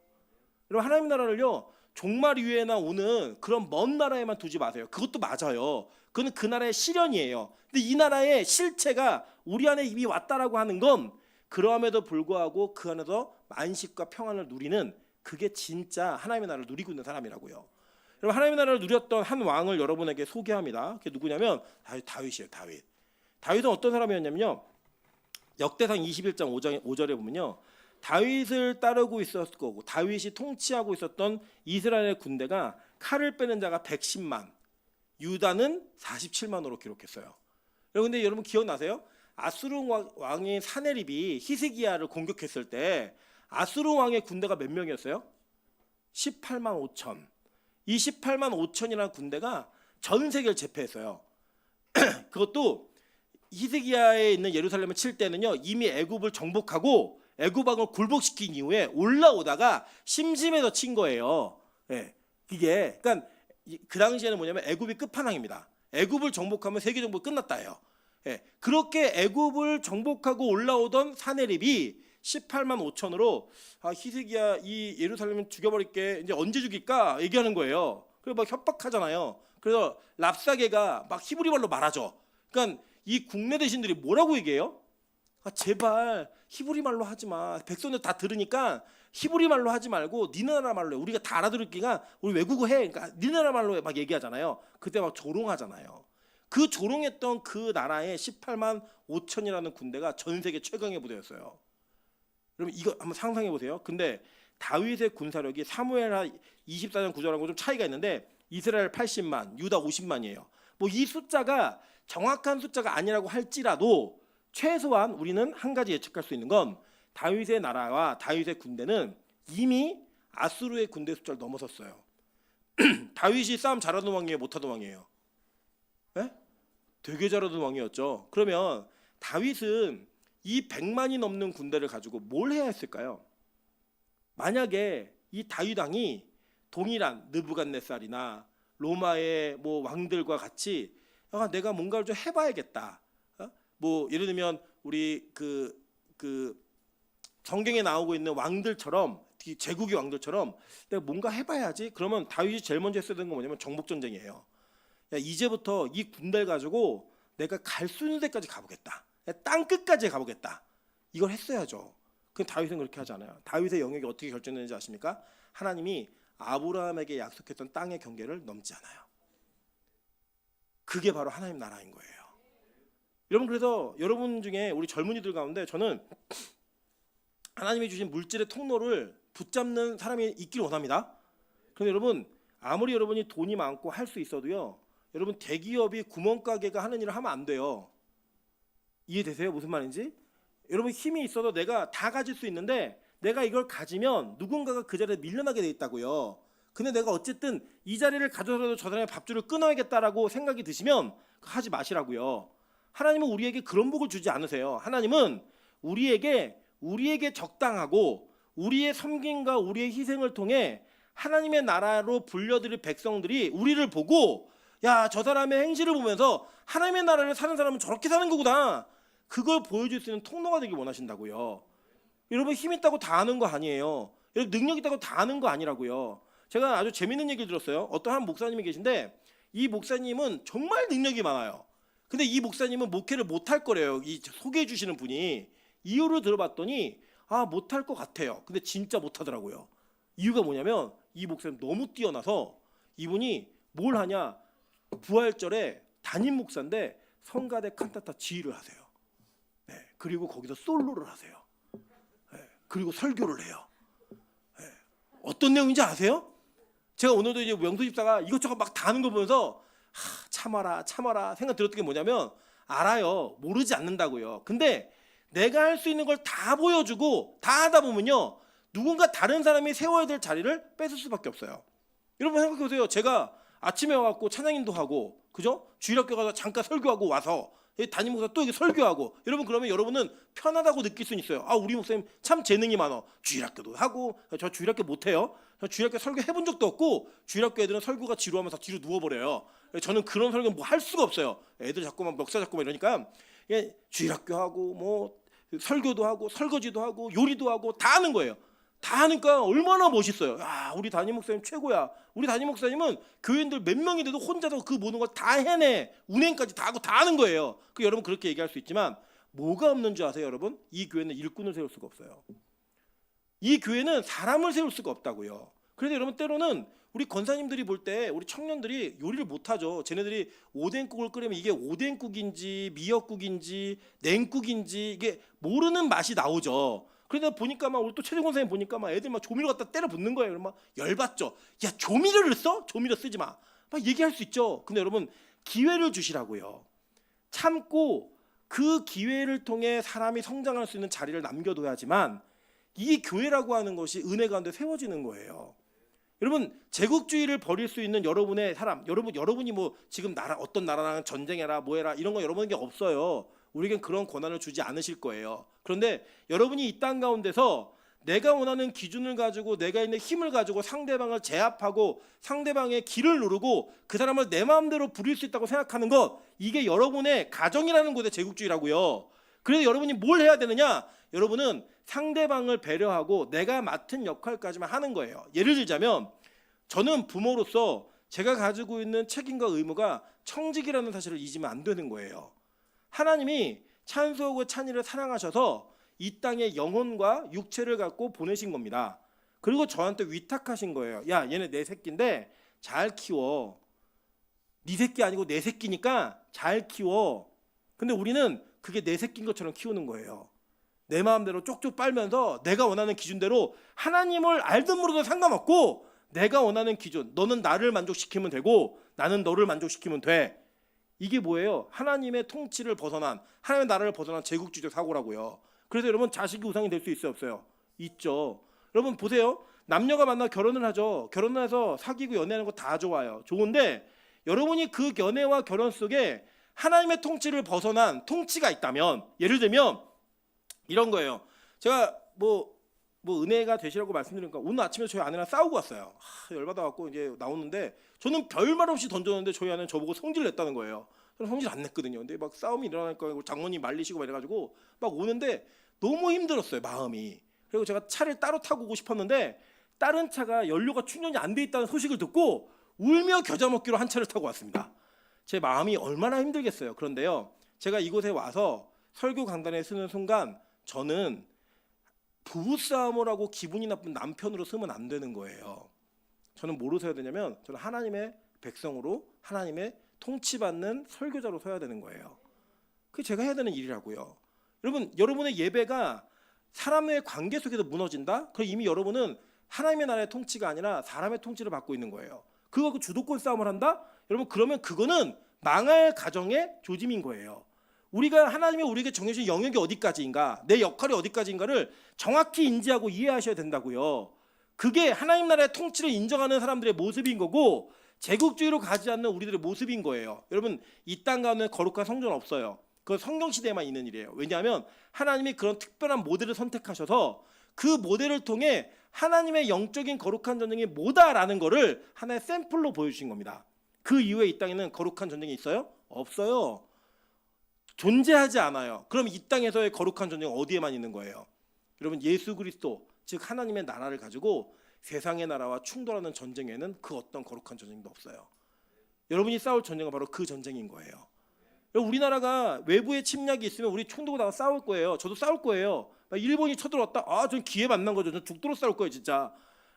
여러분 하나님 나라를요 종말 위에나 오는 그런 먼 나라에만 두지 마세요. 그것도 맞아요. 그건 그 나라의 실현이에요. 근데 이 나라의 실체가 우리 안에 이미 왔다라고 하는 건 그럼에도 불구하고 그 안에서 만식과 평안을 누리는 그게 진짜 하나님의 나라를 누리고 있는 사람이라고요. 여러분 하나님의 나라를 누렸던 한 왕을 여러분에게 소개합니다. 그게 누구냐면 다윗이에요. 다윗은 어떤 사람이었냐면요. 역대상 21장 5절에 보면요. 다윗을 따르고 있었을 거고 다윗이 통치하고 있었던 이스라엘의 군대가 칼을 빼는 자가 110만, 유다는 47만으로 기록했어요. 근데 여러분 기억나세요? 아수르 왕인 사네립이 히스기야를 공격했을 때 아수르 왕의 군대가 몇 명이었어요? 18만 5천. 이 18만 5천이라는 군대가 전 세계를 제패했어요. 그것도 히스기야에 있는 예루살렘을 칠 때는요 이미 애굽을 정복하고 애굽왕을 굴복시킨 이후에 올라오다가 심심해서 친 거예요. 예, 이게 그러니까 그 당시에는 뭐냐면 애굽이 끝판왕입니다. 애굽을 정복하면 세계 정복 끝났다예요. 예, 그렇게 애굽을 정복하고 올라오던 사네립이 18만 5천으로 히스기야 이 예루살렘을 죽여버릴게. 이제 언제 죽일까 얘기하는 거예요. 그래서 막 협박하잖아요. 그래서 랍사게가 막 히브리 말로 말하죠. 그러니까 이 국내 대신들이 뭐라고 얘기해요? 제발 히브리 말로 하지 마. 백성들 다 들으니까 히브리 말로 하지 말고 니네 나라 말로 해. 우리가 다 알아들을기가 우리 외국어 해. 그러니까 니네 나라 말로 막 얘기하잖아요. 그때 막 조롱하잖아요. 그 조롱했던 그 나라의 18만 5천이라는 군대가 전 세계 최강의 부대였어요. 여러분 이거 한번 상상해 보세요. 근데 다윗의 군사력이 사무엘 24장 9절하고 좀 차이가 있는데 이스라엘 80만, 유다 50만이에요. 뭐 이 숫자가 정확한 숫자가 아니라고 할지라도 최소한 우리는 한 가지 예측할 수 있는 건 다윗의 나라와 다윗의 군대는 이미 아수르의 군대 숫자를 넘어섰어요. 다윗이 싸움 잘하던 왕이에요, 못하던 왕이에요? 네? 되게 잘하던 왕이었죠. 그러면 다윗은 이 100만이 넘는 군대를 가지고 뭘 해야 했을까요? 만약에 이 다윗 왕이 동일한 느부갓네살이나 로마의 뭐 왕들과 같이 내가 뭔가를 좀 해봐야겠다. 뭐 예를 들면 우리 그 성경에 나오고 있는 왕들처럼 제국의 왕들처럼 내가 뭔가 해봐야지. 그러면 다윗이 제일 먼저 했어야 되는 건 뭐냐면 정복 전쟁이에요. 야, 이제부터 이 군대를 가지고 내가 갈 수 있는 데까지 가보겠다. 땅 끝까지 가보겠다. 이걸 했어야죠. 그 다윗은 그렇게 하지 않아요. 다윗의 영역이 어떻게 결정되는지 아십니까? 하나님이 아브라함에게 약속했던 땅의 경계를 넘지 않아요. 그게 바로 하나님 나라인 거예요. 여러분, 그래서 여러분 중에 우리 젊은이들 가운데 저는 하나님이 주신 물질의 통로를 붙잡는 사람이 있기를 원합니다. 그런데 여러분, 아무리 여러분이 돈이 많고 할 수 있어도요, 여러분 대기업이 구멍가게가 하는 일을 하면 안 돼요. 이해되세요? 무슨 말인지? 여러분, 힘이 있어도 내가 다 가질 수 있는데 내가 이걸 가지면 누군가가 그 자리에 밀려나게 돼 있다고요. 근데 내가 어쨌든 이 자리를 가져서라도 저 사람의 밥줄을 끊어야겠다라고 생각이 드시면 하지 마시라고요. 하나님은 우리에게 그런 복을 주지 않으세요. 하나님은 우리에게 적당하고 우리의 섬김과 우리의 희생을 통해 하나님의 나라로 불려드릴 백성들이 우리를 보고, 야, 저 사람의 행실을 보면서 하나님의 나라를 사는 사람은 저렇게 사는 거구나, 그걸 보여줄 수 있는 통로가 되길 원하신다고요. 여러분, 힘 있다고 다 아는 거 아니에요. 여러분, 능력 있다고 다 아는 거 아니라고요. 제가 아주 재밌는 얘기를 들었어요. 어떤 한 목사님이 계신데 이 목사님은 정말 능력이 많아요. 근데 이 목사님은 목회를 못할 거래요. 이 소개해 주시는 분이. 이유를 들어봤더니 못할 것 같아요. 근데 진짜 못하더라고요. 이유가 뭐냐면 이 목사님 너무 뛰어나서 이분이 뭘 하냐, 부활절에 담임 목사인데 성가대 칸타타 지휘를 하세요. 네, 그리고 거기서 솔로를 하세요. 네, 그리고 설교를 해요. 네, 어떤 내용인지 아세요? 제가 오늘도 이제 명수 집사가 이것저것 막 다 하는 거 보면서 참아라 생각 들었던 게 뭐냐면, 알아요. 모르지 않는다고요. 근데 내가 할 수 있는 걸 다 보여주고 다 하다 보면요, 누군가 다른 사람이 세워야 될 자리를 뺏을 수밖에 없어요. 여러분 생각해 보세요. 제가 아침에 와갖고 찬양인도 하고, 그죠? 주일학교 가서 잠깐 설교하고 와서 담임 목사 또 여기 설교하고, 여러분 그러면 여러분은 편하다고 느낄 수는 있어요. 우리 목사님 참 재능이 많아. 주일학교도 하고. 저 주일학교 못해요. 저 주일학교 설교 해본 적도 없고, 주일학교 애들은 설교가 지루하면서 뒤로 누워버려요. 저는 그런 설교 뭐 할 수가 없어요. 애들 자꾸만 멱살 잡고 이러니까 주일학교 하고 뭐 설교도 하고 설거지도 하고 요리도 하고 다 하는 거예요. 다 하니까 얼마나 멋있어요. 야, 우리 담임 목사님 최고야. 우리 담임 목사님은 교인들 몇 명이 돼도 혼자서 그 모든 걸 다 해내. 운행까지 다 하고 다 하는 거예요. 여러분 그렇게 얘기할 수 있지만 뭐가 없는 줄 아세요, 여러분? 이 교회는 일꾼을 세울 수가 없어요. 이 교회는 사람을 세울 수가 없다고요. 그래서 여러분, 때로는 우리 권사님들이 볼 때 우리 청년들이 요리를 못하죠. 쟤네들이 오뎅국을 끓이면 이게 오뎅국인지 미역국인지 냉국인지 이게 모르는 맛이 나오죠. 그러다 보니까 막 우리 또 최종 권사님 보니까 막 애들 막 조미료 갖다 때려 붓는 거예요. 막 열받죠. 야, 조미료를 써? 조미료 쓰지 마. 막 얘기할 수 있죠. 근데 여러분, 기회를 주시라고요. 참고 그 기회를 통해 사람이 성장할 수 있는 자리를 남겨둬야지만 이 교회라고 하는 것이 은혜 가운데 세워지는 거예요. 여러분, 제국주의를 버릴 수 있는 여러분의 사람, 여러분이 뭐 지금 어떤 나라랑 전쟁해라 뭐해라 이런 거 여러분에게 없어요. 우리에겐 그런 권한을 주지 않으실 거예요. 그런데 여러분이 이 땅 가운데서 내가 원하는 기준을 가지고 내가 있는 힘을 가지고 상대방을 제압하고 상대방의 길을 누르고 그 사람을 내 마음대로 부릴 수 있다고 생각하는 것, 이게 여러분의 가정이라는 곳의 제국주의라고요. 그래서 여러분이 뭘 해야 되느냐? 여러분은 상대방을 배려하고 내가 맡은 역할까지만 하는 거예요. 예를 들자면 저는 부모로서 제가 가지고 있는 책임과 의무가 청직이라는 사실을 잊으면 안 되는 거예요. 하나님이 찬수하고 찬이를 사랑하셔서 이 땅에 영혼과 육체를 갖고 보내신 겁니다. 그리고 저한테 위탁하신 거예요. 야, 얘네 내 새끼인데 잘 키워. 네 새끼 아니고 내 새끼니까 잘 키워. 근데 우리는 그게 내 새끼인 것처럼 키우는 거예요. 내 마음대로 쪽쪽 빨면서 내가 원하는 기준대로, 하나님을 알든 모르든 상관없고 내가 원하는 기준, 너는 나를 만족시키면 되고 나는 너를 만족시키면 돼. 이게 뭐예요? 하나님의 통치를 벗어난, 하나님의 나라를 벗어난 제국주의적 사고라고요. 그래서 여러분, 자식이 우상이 될 수 있어요, 없어요? 있죠. 여러분 보세요. 남녀가 만나 결혼을 하죠. 결혼을 해서 사귀고 연애하는 거 다 좋아요. 좋은데 여러분이 그 연애와 결혼 속에 하나님의 통치를 벗어난 통치가 있다면, 예를 들면 이런 거예요. 제가 뭐 은혜가 되시라고 말씀드리니까 오늘 아침에 저희 아내랑 싸우고 왔어요. 열받아 갖고 이제 나오는데 저는 별말 없이 던졌는데 저희 아내는 저보고 성질 냈다는 거예요. 저는 성질 안 냈거든요. 근데 막 싸움이 일어날 거고 장모님 말리시고 막 이래가지고 막 오는데 너무 힘들었어요, 마음이. 그리고 제가 차를 따로 타고 오고 싶었는데 다른 차가 연료가 충전이 안 돼 있다는 소식을 듣고 울며 겨자 먹기로 한 차를 타고 왔습니다. 제 마음이 얼마나 힘들겠어요. 그런데요, 제가 이곳에 와서 설교 강단에 서는 순간 저는 부부싸움을 하고 기분이 나쁜 남편으로 서면 안 되는 거예요. 저는 뭐로 서야 되냐면 저는 하나님의 백성으로 하나님의 통치받는 설교자로 서야 되는 거예요. 그게 제가 해야 되는 일이라고요. 여러분, 여러분의 예배가 사람의 관계 속에서 무너진다? 그럼 이미 여러분은 하나님의 나라의 통치가 아니라 사람의 통치를 받고 있는 거예요. 그거 그 주도권 싸움을 한다? 여러분, 그러면 그거는 망할 가정의 조짐인 거예요. 우리가 하나님이 우리에게 정해주신 영역이 어디까지인가, 내 역할이 어디까지인가를 정확히 인지하고 이해하셔야 된다고요. 그게 하나님 나라의 통치를 인정하는 사람들의 모습인 거고 제국주의로 가지 않는 우리들의 모습인 거예요. 여러분, 이 땅 가운데 거룩한 성전 없어요. 그건 성경 시대에만 있는 일이에요. 왜냐하면 하나님이 그런 특별한 모델을 선택하셔서 그 모델을 통해 하나님의 영적인 거룩한 전쟁이 뭐다라는 거를 하나의 샘플로 보여주신 겁니다. 그 이후에 이 땅에는 거룩한 전쟁이 있어요? 없어요. 존재하지 않아요. 그럼 이 땅에서의 거룩한 전쟁은 어디에만 있는 거예요? 여러분, 예수 그리스도 즉 하나님의 나라를 가지고 세상의 나라와 충돌하는 전쟁에는 그 어떤 거룩한 전쟁도 없어요. 여러분이 싸울 전쟁은 바로 그 전쟁인 거예요. 우리나라가 외부의 침략이 있으면 우리 총 들고 나가 싸울 거예요. 저도 싸울 거예요. 일본이 쳐들어왔다. 전 기회 만난 거죠. 전 죽도록 싸울 거예요, 진짜.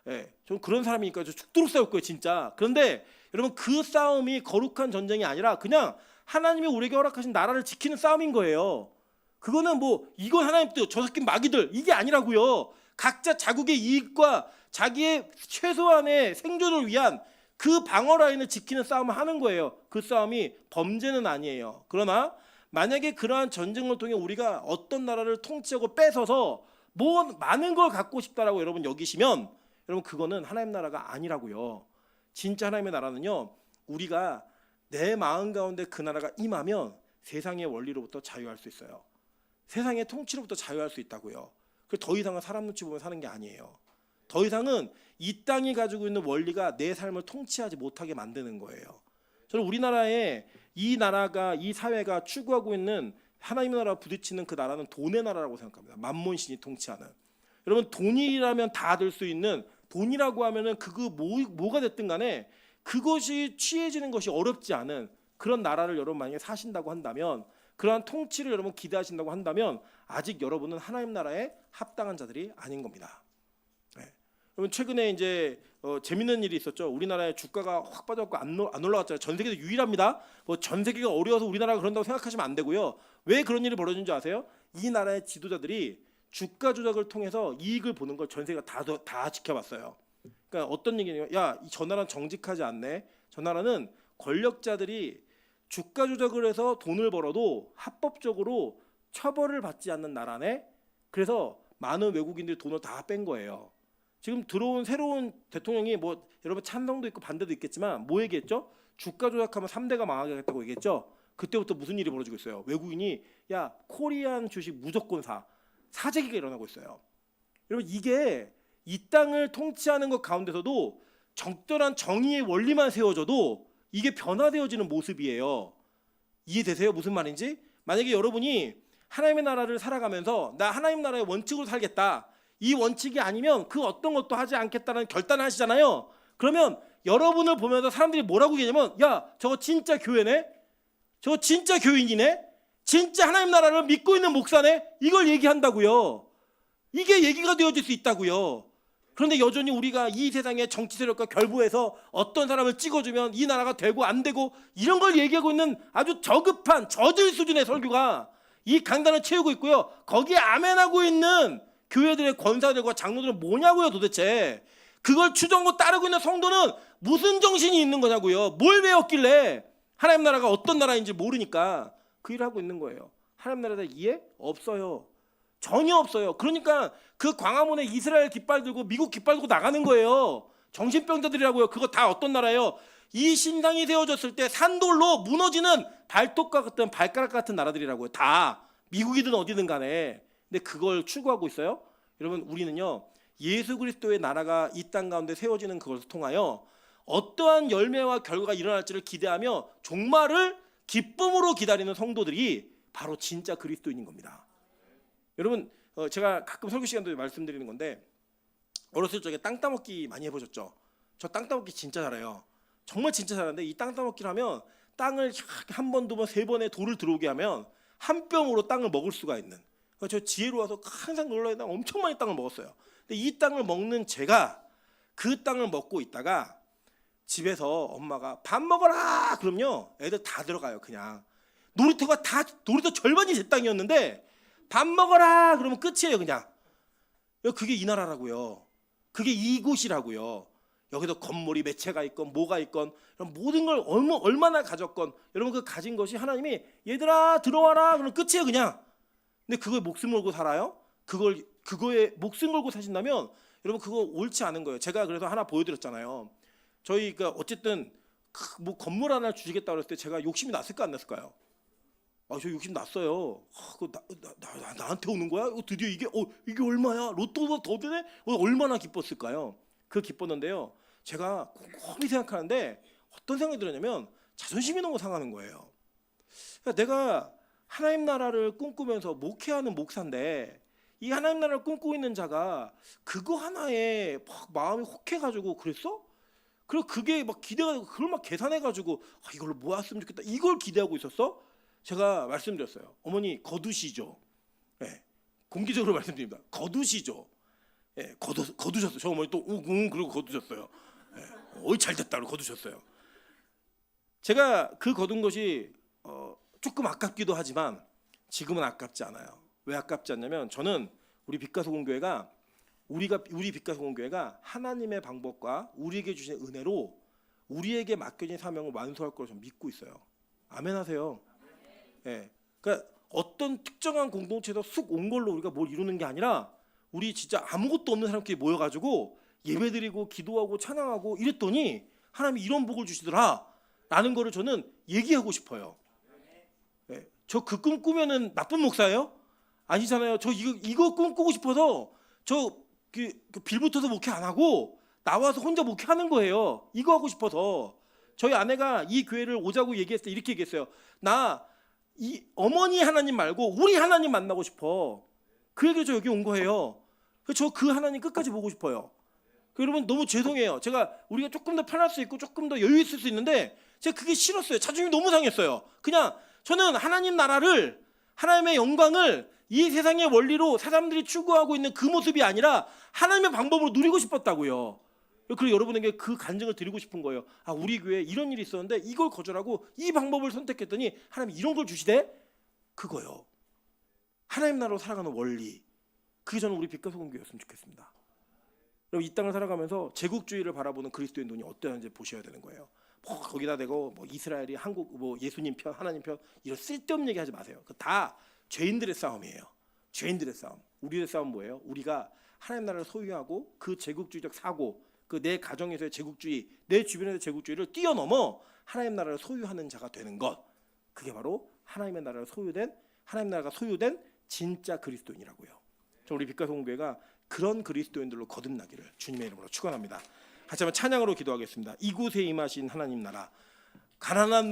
예, 전 그런 사람이니까 저 죽도록 싸울 거예요, 진짜. 그런데 여러분, 그 싸움이 거룩한 전쟁이 아니라 그냥 하나님이 우리에게 허락하신 나라를 지키는 싸움인 거예요. 그거는 뭐 이건 하나님 뜻, 저 새끼 마귀들 이게 아니라고요. 각자 자국의 이익과 자기의 최소한의 생존을 위한 그 방어 라인을 지키는 싸움을 하는 거예요. 그 싸움이 범죄는 아니에요. 그러나 만약에 그러한 전쟁을 통해 우리가 어떤 나라를 통치하고 뺏어서 뭐 많은 걸 갖고 싶다라고 여러분 여기시면 여러분 그거는 하나님 나라가 아니라고요. 진짜 하나님의 나라는요, 우리가 내 마음 가운데 그 나라가 임하면 세상의 원리로부터 자유할 수 있어요. 세상의 통치로부터 자유할 수 있다고요. 더 이상은 사람 눈치 보면 사는 게 아니에요. 더 이상은 이 땅이 가지고 있는 원리가 내 삶을 통치하지 못하게 만드는 거예요. 저는 우리나라에 이 나라가, 이 사회가 추구하고 있는 하나님의 나라와 부딪히는 그 나라는 돈의 나라라고 생각합니다. 만몬신이 통치하는. 여러분, 돈이라면 다 될 수 있는, 돈이라고 하면은 뭐가 됐든 간에 그것이 취해지는 것이 어렵지 않은 그런 나라를 여러분 만약에 사신다고 한다면, 그러한 통치를 여러분 기대하신다고 한다면 아직 여러분은 하나님 나라에 합당한 자들이 아닌 겁니다. 네. 여러분, 최근에 이제 재밌는 일이 있었죠. 우리나라의 주가가 확 빠져갖고 안 올라갔잖아요. 전 세계에서 유일합니다. 뭐 전 세계가 어려워서 우리나라가 그런다고 생각하시면 안 되고요. 왜 그런 일이 벌어진 줄 아세요? 이 나라의 지도자들이 주가 조작을 통해서 이익을 보는 걸 전 세계가 다 지켜봤어요. 그러니까 어떤 얘기냐면, 야, 저 나라는 정직하지 않네. 저 나라는 권력자들이 주가 조작을 해서 돈을 벌어도 합법적으로 처벌을 받지 않는 나라네. 그래서 많은 외국인들이 돈을 다 뺀 거예요. 지금 들어온 새로운 대통령이 뭐 여러분 찬성도 있고 반대도 있겠지만 뭐 얘기했죠? 주가 조작하면 3대가 망하겠다고 얘기했죠. 그때부터 무슨 일이 벌어지고 있어요? 외국인이 야, 코리안 주식 무조건 사재기가 일어나고 있어요. 여러분, 이게 이 땅을 통치하는 것 가운데서도 적절한 정의의 원리만 세워져도 이게 변화되어지는 모습이에요. 이해되세요? 무슨 말인지? 만약에 여러분이 하나님의 나라를 살아가면서 나 하나님 나라의 원칙으로 살겠다, 이 원칙이 아니면 그 어떤 것도 하지 않겠다는 결단을 하시잖아요. 그러면 여러분을 보면서 사람들이 뭐라고 얘기하냐면, 야, 저거 진짜 교회네? 저거 진짜 교인이네? 진짜 하나님 나라를 믿고 있는 목사네? 이걸 얘기한다고요. 이게 얘기가 되어질 수 있다고요. 그런데 여전히 우리가 이 세상의 정치 세력과 결부해서 어떤 사람을 찍어주면 이 나라가 되고 안 되고 이런 걸 얘기하고 있는 아주 저급한 저질 수준의 설교가 이 강단을 채우고 있고요. 거기에 아멘하고 있는 교회들의 권사들과 장로들은 뭐냐고요, 도대체. 그걸 추종하고 따르고 있는 성도는 무슨 정신이 있는 거냐고요. 뭘 배웠길래 하나님 나라가 어떤 나라인지 모르니까 그 일을 하고 있는 거예요. 하나님 나라에 대해 이해 없어요. 전혀 없어요. 그러니까 그 광화문에 이스라엘 깃발 들고 미국 깃발 들고 나가는 거예요. 정신병자들이라고요. 그거 다 어떤 나라예요? 이 신상이 세워졌을 때 산돌로 무너지는 발톱과 같은 발가락 같은 나라들이라고요. 다 미국이든 어디든 간에. 근데 그걸 추구하고 있어요. 여러분, 우리는요, 예수 그리스도의 나라가 이 땅 가운데 세워지는 그것을 통하여 어떠한 열매와 결과가 일어날지를 기대하며 종말을 기쁨으로 기다리는 성도들이 바로 진짜 그리스도인인 겁니다. 여러분, 제가 가끔 설교 시간도 말씀드리는 건데 어렸을 적에 땅 따먹기 많이 해보셨죠? 저 땅 따먹기 진짜 잘해요. 정말 진짜 잘하는데 이 땅 따먹기를 하면 땅을 한 번, 두 번, 세 번에 돌을 들어오게 하면 한 뼘으로 땅을 먹을 수가 있는. 저 지혜로워서 항상 놀라요. 엄청 많이 땅을 먹었어요. 근데 이 땅을 먹는 제가 그 땅을 먹고 있다가 집에서 엄마가 밥 먹어라 그럼요 애들 다 들어가요. 그냥 놀이터 절반이 제 땅이었는데 밥 먹어라 그러면 끝이에요. 그냥 그게 이 나라라고요. 그게 이곳이라고요. 여기서 건물이 몇 채가 있건 뭐가 있건 모든 걸 얼마나 가졌건 여러분 그 가진 것이 하나님이 얘들아 들어와라 그러면 끝이에요. 그냥. 근데 그거에 목숨 걸고 살아요? 그거에 목숨 걸고 사신다면 여러분 그거 옳지 않은 거예요. 제가 그래서 하나 보여드렸잖아요. 저희가 어쨌든 뭐 건물 하나 주시겠다 그랬을 때 제가 욕심이 났을까 안 났을까요? 저 욕심 났어요. 나한테 오는 거야? 드디어 이게 얼마야? 로또보다 더 되네? 얼마나 기뻤을까요? 그 기뻤는데요. 제가 곰곰이 생각하는데 어떤 생각이 들었냐면 자존심이 너무 상하는 거예요. 그러니까 내가 하나님 나라를 꿈꾸면서 목회하는 목사인데 이 하나님 나라를 꿈꾸고 있는 자가 그거 하나에 막 마음이 혹해가지고 그랬어? 그리고 그게 막 기대가 되고 그걸 막 계산해가지고 이걸로 모았으면 좋겠다 이걸 기대하고 있었어? 제가 말씀드렸어요. 어머니 거두시죠. 네, 공개적으로 말씀드립니다. 거두시죠. 네, 거두셨어요. 저 어머니 또 그러고 거두셨어요. 네, 잘됐다 그러고 거두셨어요. 제가 그 거둔 것이 조금 아깝기도 하지만 지금은 아깝지 않아요. 왜 아깝지 않냐면 저는 우리 빛가소공교회가 우리 빛가소공교회가 하나님의 방법과 우리에게 주신 은혜로 우리에게 맡겨진 사명을 완수할 거로 저는 믿고 있어요. 아멘 하세요. 예. 그러니까 어떤 특정한 공동체에서 쑥 온 걸로 우리가 뭘 이루는 게 아니라 우리 진짜 아무것도 없는 사람끼리 모여가지고 예배드리고 기도하고 찬양하고 이랬더니 하나님이 이런 복을 주시더라 라는 거를 저는 얘기하고 싶어요. 예. 저 그 꿈 꾸면은 나쁜 목사예요? 아니잖아요. 저 이거 꿈꾸고 싶어서 그 빌붙어서 목회 안 하고 나와서 혼자 목회하는 거예요. 이거 하고 싶어서. 저희 아내가 이 교회를 오자고 얘기했을 때 이렇게 얘기했어요. 나 이 어머니 하나님 말고 우리 하나님 만나고 싶어. 그 얘기로 저 여기 온 거예요. 저 그 하나님 끝까지 보고 싶어요. 여러분 너무 죄송해요. 우리가 조금 더 편할 수 있고 조금 더 여유 있을 수 있는데 제가 그게 싫었어요. 자존심이 너무 상했어요. 그냥 저는 하나님 나라를 하나님의 영광을 이 세상의 원리로 사람들이 추구하고 있는 그 모습이 아니라 하나님의 방법으로 누리고 싶었다고요. 그리고 여러분에게 그 간증을 드리고 싶은 거예요. 우리 교회에 이런 일이 있었는데 이걸 거절하고 이 방법을 선택했더니 하나님이 이런 걸 주시대? 그거요. 하나님 나라로 살아가는 원리. 그게 저는 우리 빛가소공교회였으면 좋겠습니다. 여러분 이 땅을 살아가면서 제국주의를 바라보는 그리스도의 눈이 어떠한지 보셔야 되는 거예요. 거기다 대고 이스라엘이 한국 예수님 편 하나님 편 이런 쓸데없는 얘기 하지 마세요. 그 다 죄인들의 싸움이에요. 죄인들의 싸움. 우리의 싸움 뭐예요? 우리가 하나님 나라를 소유하고 그 제국주의적 사고 그 내 가정에서의 제국주의 내 주변에서의 제국주의를 뛰어넘어 하나님 나라를 소유하는 자가 되는 것. 그게 바로 하나님 나라가 소유된 진짜 그리스도인이라고요. 우리 빛가소공교회가 그런 그리스도인들로 거듭나기를 주님의 이름으로 축원합니다. 같이 한번 찬양으로 기도하겠습니다. 이곳에 임하신 하나님 나라 가난한